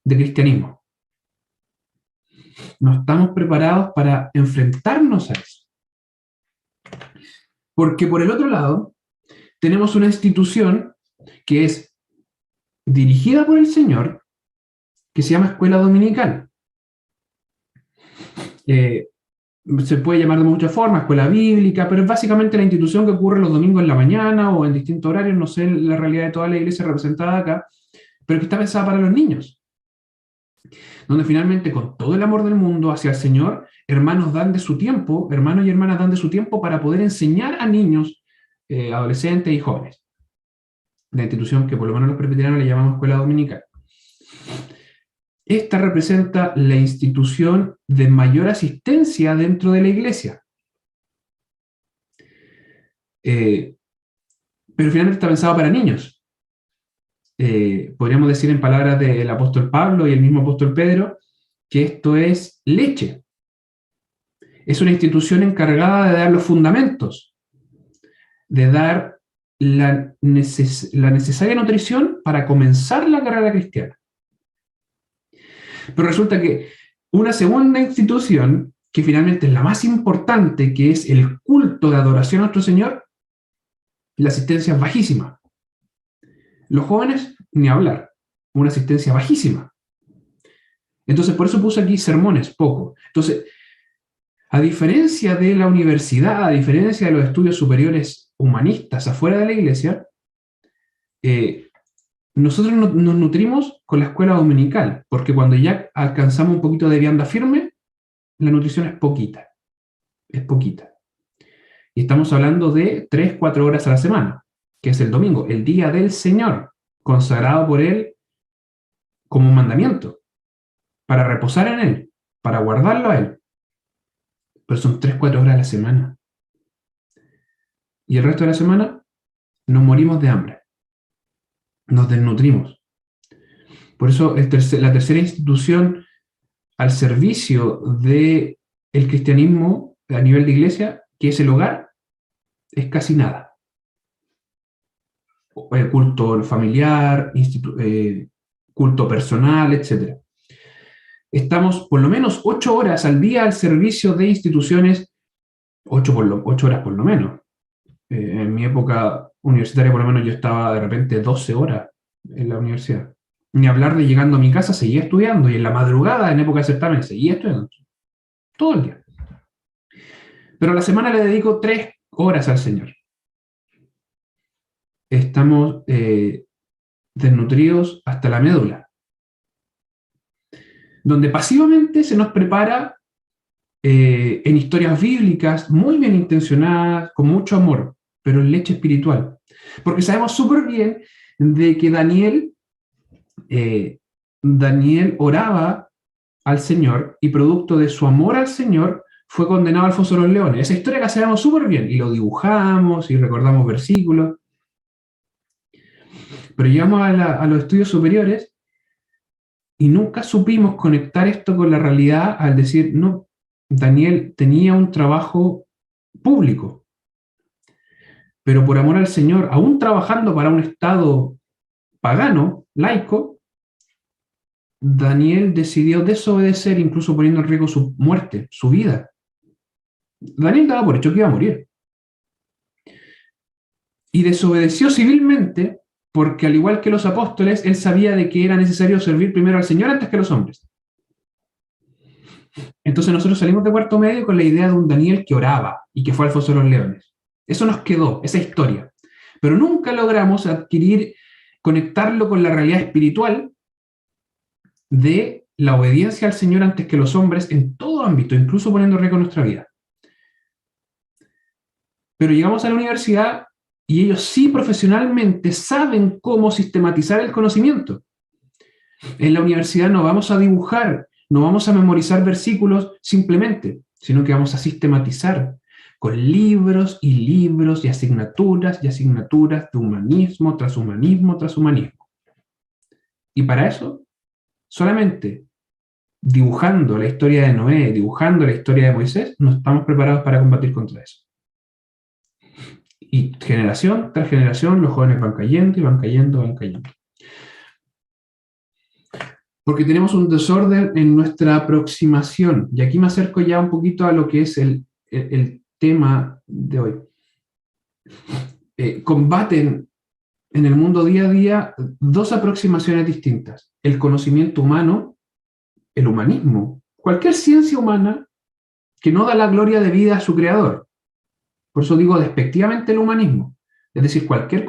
de cristianismo. No estamos preparados para enfrentarnos a eso. Porque por el otro lado, tenemos una institución que es dirigida por el Señor, que se llama Escuela Dominical. Se puede llamar de muchas formas, escuela bíblica, pero es básicamente la institución que ocurre los domingos en la mañana o en distintos horarios, no sé la realidad de toda la iglesia representada acá, pero que está pensada para los niños, donde finalmente con todo el amor del mundo hacia el Señor, hermanos y hermanas dan de su tiempo para poder enseñar a niños, adolescentes y jóvenes. La institución que por lo menos los presbiterianos le llamamos escuela dominical. Esta representa la institución de mayor asistencia dentro de la iglesia. Pero finalmente está pensado para niños. Podríamos decir en palabras del apóstol Pablo y el mismo apóstol Pedro, que esto es leche. Es una institución encargada de dar los fundamentos, de dar la necesaria nutrición para comenzar la carrera cristiana. Pero resulta que una segunda institución, que finalmente es la más importante, que es el culto de adoración a nuestro Señor, la asistencia es bajísima. Los jóvenes, ni hablar, una asistencia bajísima. Entonces, por eso puse aquí sermones, poco. Entonces, a diferencia de la universidad, a diferencia de los estudios superiores humanistas afuera de la iglesia, nosotros nos nutrimos con la escuela dominical, porque cuando ya alcanzamos un poquito de vianda firme, la nutrición es poquita. Es poquita. Y estamos hablando de 3-4 horas a la semana, que es el domingo, el día del Señor, consagrado por Él como un mandamiento, para reposar en Él, para guardarlo a Él. Pero son 3-4 horas a la semana. Y el resto de la semana nos morimos de hambre. Nos desnutrimos. Por eso la tercera institución al servicio del cristianismo a nivel de iglesia, que es el hogar, es casi nada. Culto familiar, culto personal, etc. Estamos por lo menos 8 horas al día al servicio de instituciones, 8 horas por lo menos. En mi época universitaria, por lo menos, yo estaba de repente 12 horas en la universidad. Ni hablar de llegando a mi casa, seguía estudiando, y en la madrugada, en época de certamen, seguía estudiando. Todo el día. Pero a la semana le dedico 3 horas al Señor. Estamos desnutridos hasta la médula, donde pasivamente se nos prepara en historias bíblicas muy bien intencionadas, con mucho amor, pero en leche espiritual. Porque sabemos súper bien de que Daniel oraba al Señor y producto de su amor al Señor fue condenado al foso de los leones. Esa historia la sabemos súper bien y lo dibujamos y recordamos versículos. Pero llegamos a los estudios superiores y nunca supimos conectar esto con la realidad al decir, no, Daniel tenía un trabajo público, pero por amor al Señor, aún trabajando para un estado pagano, laico, Daniel decidió desobedecer, incluso poniendo en riesgo su muerte, su vida. Daniel daba por hecho que iba a morir. Y desobedeció civilmente porque, al igual que los apóstoles, él sabía de que era necesario servir primero al Señor antes que a los hombres. Entonces nosotros salimos de cuarto medio con la idea de un Daniel que oraba y que fue al foso de los leones. Eso nos quedó, esa historia. Pero nunca logramos conectarlo con la realidad espiritual de la obediencia al Señor antes que los hombres en todo ámbito, incluso poniendo en riesgo nuestra vida. Pero llegamos a la universidad y ellos sí profesionalmente saben cómo sistematizar el conocimiento. En la universidad no vamos a dibujar, no vamos a memorizar versículos simplemente, sino que vamos a sistematizar con libros y libros y asignaturas de humanismo tras humanismo tras humanismo. Y para eso, solamente dibujando la historia de Noé, dibujando la historia de Moisés, no estamos preparados para combatir contra eso. Y generación tras generación los jóvenes van cayendo y van cayendo, van cayendo. Porque tenemos un desorden en nuestra aproximación. Y aquí me acerco ya un poquito a lo que es el tema de hoy. Combaten en el mundo día a día 2 aproximaciones distintas. El conocimiento humano, el humanismo. Cualquier ciencia humana que no da la gloria de vida a su creador. Por eso digo despectivamente el humanismo. Es decir, cualquier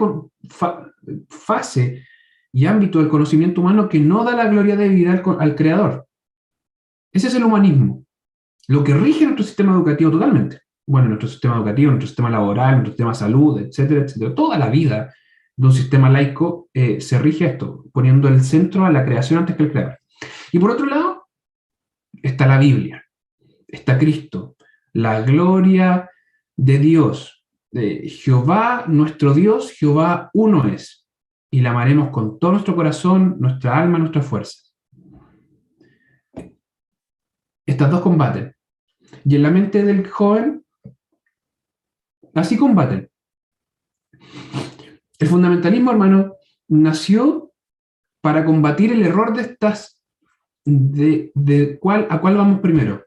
fase y ámbito del conocimiento humano que no da la gloria de vida al creador. Ese es el humanismo. Lo que rige nuestro sistema educativo totalmente. Bueno, nuestro sistema educativo, nuestro sistema laboral, nuestro sistema de salud, etcétera, etcétera. Toda la vida de un sistema laico se rige a esto, poniendo el centro a la creación antes que el creador. Y por otro lado, está la Biblia, está Cristo, la gloria de Dios. Jehová, nuestro Dios, Jehová uno es. Y la amaremos con todo nuestro corazón, nuestra alma, nuestras fuerzas. Estas 2 combaten. Y en la mente del joven, así combaten. El fundamentalismo, hermano, nació para combatir el error de estas, ¿a cuál vamos primero?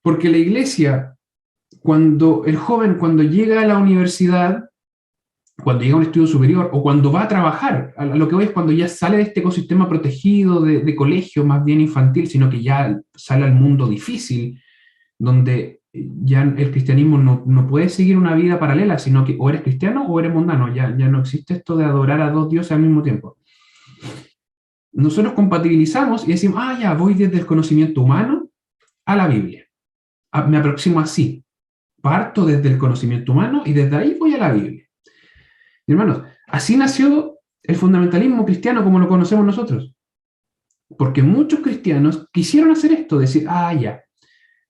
Porque la iglesia, el joven cuando llega a la universidad, cuando llega a un estudio superior, o cuando va a trabajar, a lo que voy es cuando ya sale de este ecosistema protegido de colegio más bien infantil, sino que ya sale al mundo difícil, donde ya el cristianismo no puede seguir una vida paralela, sino que o eres cristiano o eres mundano, ya no existe esto de adorar a 2 dioses al mismo tiempo. Nosotros compatibilizamos y decimos, ya voy desde el conocimiento humano a la Biblia. Me aproximo así, parto desde el conocimiento humano y desde ahí voy a la Biblia. Hermanos, así nació el fundamentalismo cristiano como lo conocemos nosotros. Porque muchos cristianos quisieron hacer esto, decir,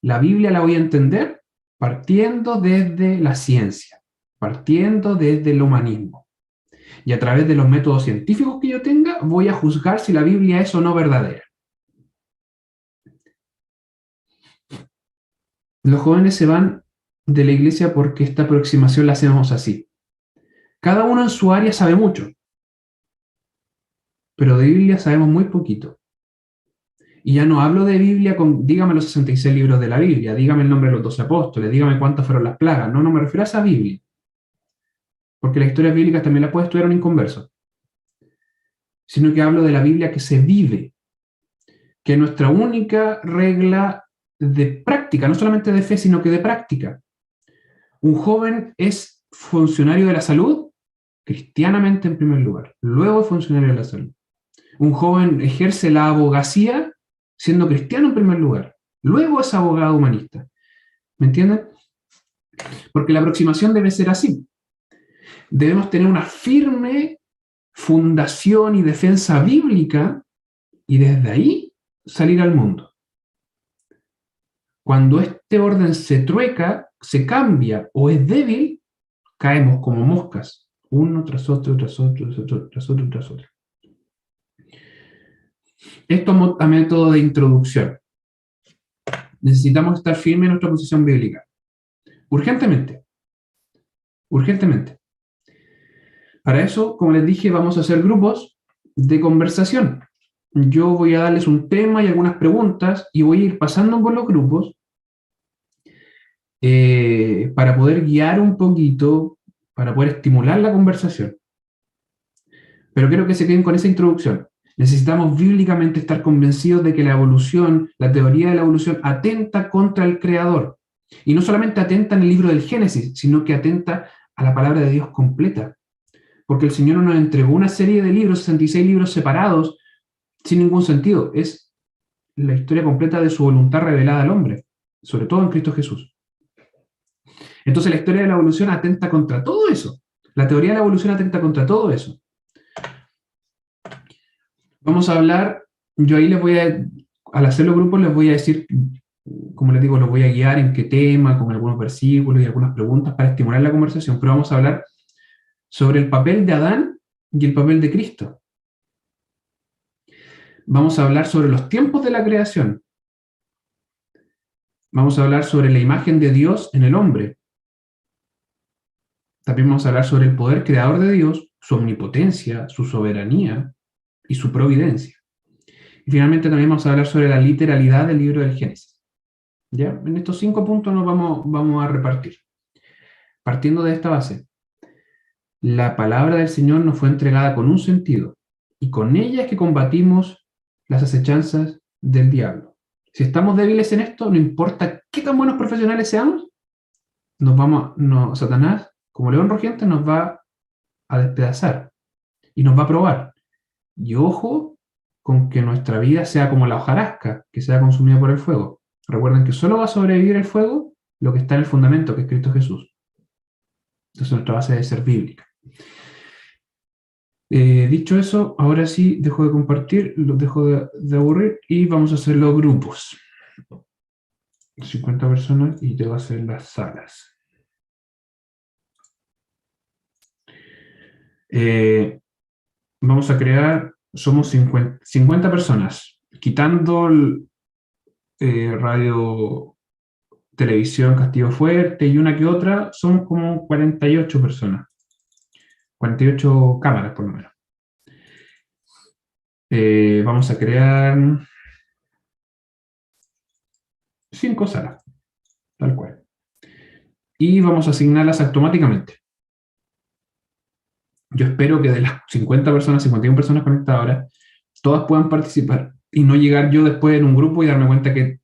la Biblia la voy a entender partiendo desde la ciencia, partiendo desde el humanismo. Y a través de los métodos científicos que yo tenga, voy a juzgar si la Biblia es o no verdadera. Los jóvenes se van de la iglesia porque esta aproximación la hacemos así. Cada uno en su área sabe mucho, pero de Biblia sabemos muy poquito. Y ya no hablo de Biblia dígame los 66 libros de la Biblia, dígame el nombre de los 12 apóstoles, dígame cuántas fueron las plagas. No me refiero a esa Biblia. Porque las historias bíblicas también las puede estudiar un inconverso. sino que hablo de la Biblia que se vive, que es nuestra única regla de práctica, no solamente de fe, sino que de práctica. Un joven es funcionario de la salud, cristianamente en primer lugar, luego funcionario de la salud. Un joven ejerce la abogacía siendo cristiano en primer lugar, luego es abogado humanista. ¿Me entienden? Porque la aproximación debe ser así. Debemos tener una firme fundación y defensa bíblica y desde ahí salir al mundo. Cuando este orden se trueca, se cambia o es débil, caemos como moscas, uno tras otro, tras otro, tras otro, tras otro, tras otro. Esto a método de introducción. Necesitamos estar firmes en nuestra posición bíblica. Urgentemente. Urgentemente. Para eso, como les dije, vamos a hacer grupos de conversación. Yo voy a darles un tema y algunas preguntas y voy a ir pasando por los grupos para poder guiar un poquito, para poder estimular la conversación. Pero quiero que se queden con esa introducción. Necesitamos bíblicamente estar convencidos de que la evolución, la teoría de la evolución, atenta contra el Creador. Y no solamente atenta en el libro del Génesis, sino que atenta a la palabra de Dios completa. Porque el Señor nos entregó una serie de libros, 66 libros separados, sin ningún sentido. Es la historia completa de su voluntad revelada al hombre, sobre todo en Cristo Jesús. Entonces la historia de la evolución atenta contra todo eso. La teoría de la evolución atenta contra todo eso. Vamos a hablar, yo ahí les voy a, al hacer los grupos les voy a decir, como les digo, los voy a guiar en qué tema, con algunos versículos y algunas preguntas para estimular la conversación, pero vamos a hablar sobre el papel de Adán y el papel de Cristo. Vamos a hablar sobre los tiempos de la creación. Vamos a hablar sobre la imagen de Dios en el hombre. También vamos a hablar sobre el poder creador de Dios, su omnipotencia, su soberanía y su providencia. Y finalmente también vamos a hablar sobre la literalidad del libro del Génesis. ¿Ya? En estos 5 puntos nos vamos a repartir. Partiendo de esta base, la palabra del Señor nos fue entregada con un sentido, y con ella es que combatimos las acechanzas del diablo. Si estamos débiles en esto, no importa qué tan buenos profesionales seamos, Satanás, como león rugiente, nos va a despedazar y nos va a probar. Y ojo con que nuestra vida sea como la hojarasca, que sea consumida por el fuego. Recuerden que solo va a sobrevivir el fuego lo que está en el fundamento, que es Cristo Jesús. Entonces nuestra base debe ser bíblica. Dicho eso, ahora sí dejo de compartir, los dejo de aburrir y vamos a hacer los grupos. 50 personas y te voy a hacer las salas. Vamos a crear, somos 50 personas, quitando radio, televisión, Castillo Fuerte y una que otra, somos como 48 personas. 48 cámaras por lo menos. Vamos a crear 5 salas, tal cual. Y vamos a asignarlas automáticamente. Yo espero que de las 50 personas, 51 personas conectadas ahora, todas puedan participar y no llegar yo después en un grupo y darme cuenta que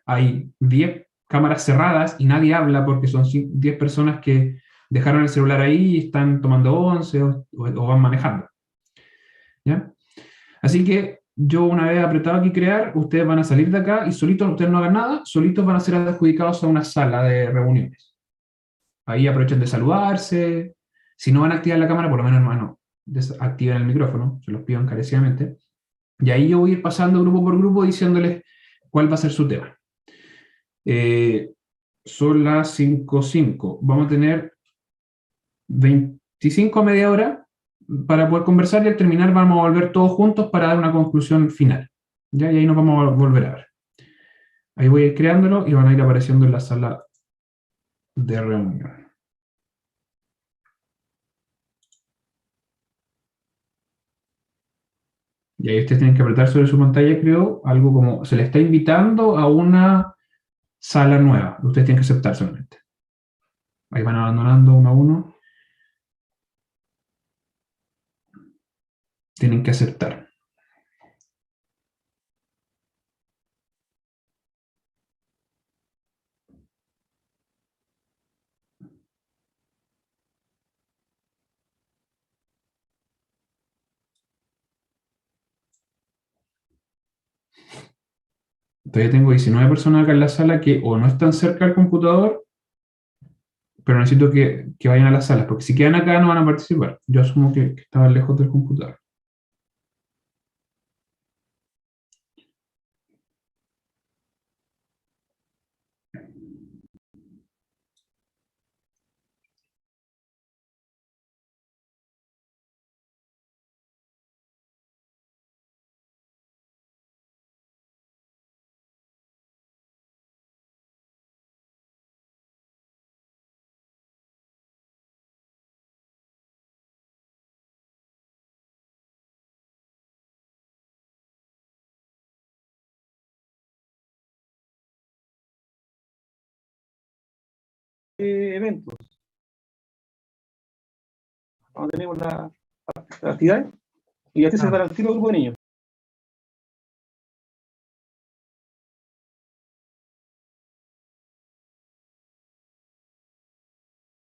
hay 10 cámaras cerradas y nadie habla porque son 10 personas que dejaron el celular ahí y están tomando 11 o van manejando. ¿Ya? Así que yo una vez apretado aquí crear, ustedes van a salir de acá y solitos, ustedes no hagan nada, solitos van a ser adjudicados a una sala de reuniones. Ahí aprovechen de saludarse. Si no van a activar la cámara, por lo menos, hermano, activen el micrófono, se los pido encarecidamente. Y ahí yo voy a ir pasando grupo por grupo diciéndoles cuál va a ser su tema. Son las 5:05. Vamos a tener 25 a media hora para poder conversar y al terminar vamos a volver todos juntos para dar una conclusión final. ¿Ya? Y ahí nos vamos a volver a ver. Ahí voy a ir creándolo y van a ir apareciendo en la sala de reunión. Y ahí ustedes tienen que apretar sobre su pantalla, creo, algo como, se le está invitando a una sala nueva. Ustedes tienen que aceptar solamente. Ahí van abandonando uno a uno. Tienen que aceptar. Todavía tengo 19 personas acá en la sala que o no están cerca del computador, pero necesito que vayan a las salas, porque si quedan acá no van a participar. Yo asumo que estaban lejos del computador. Eventos. Cuando tenemos las actividades y así se para el tiro grupo de niños.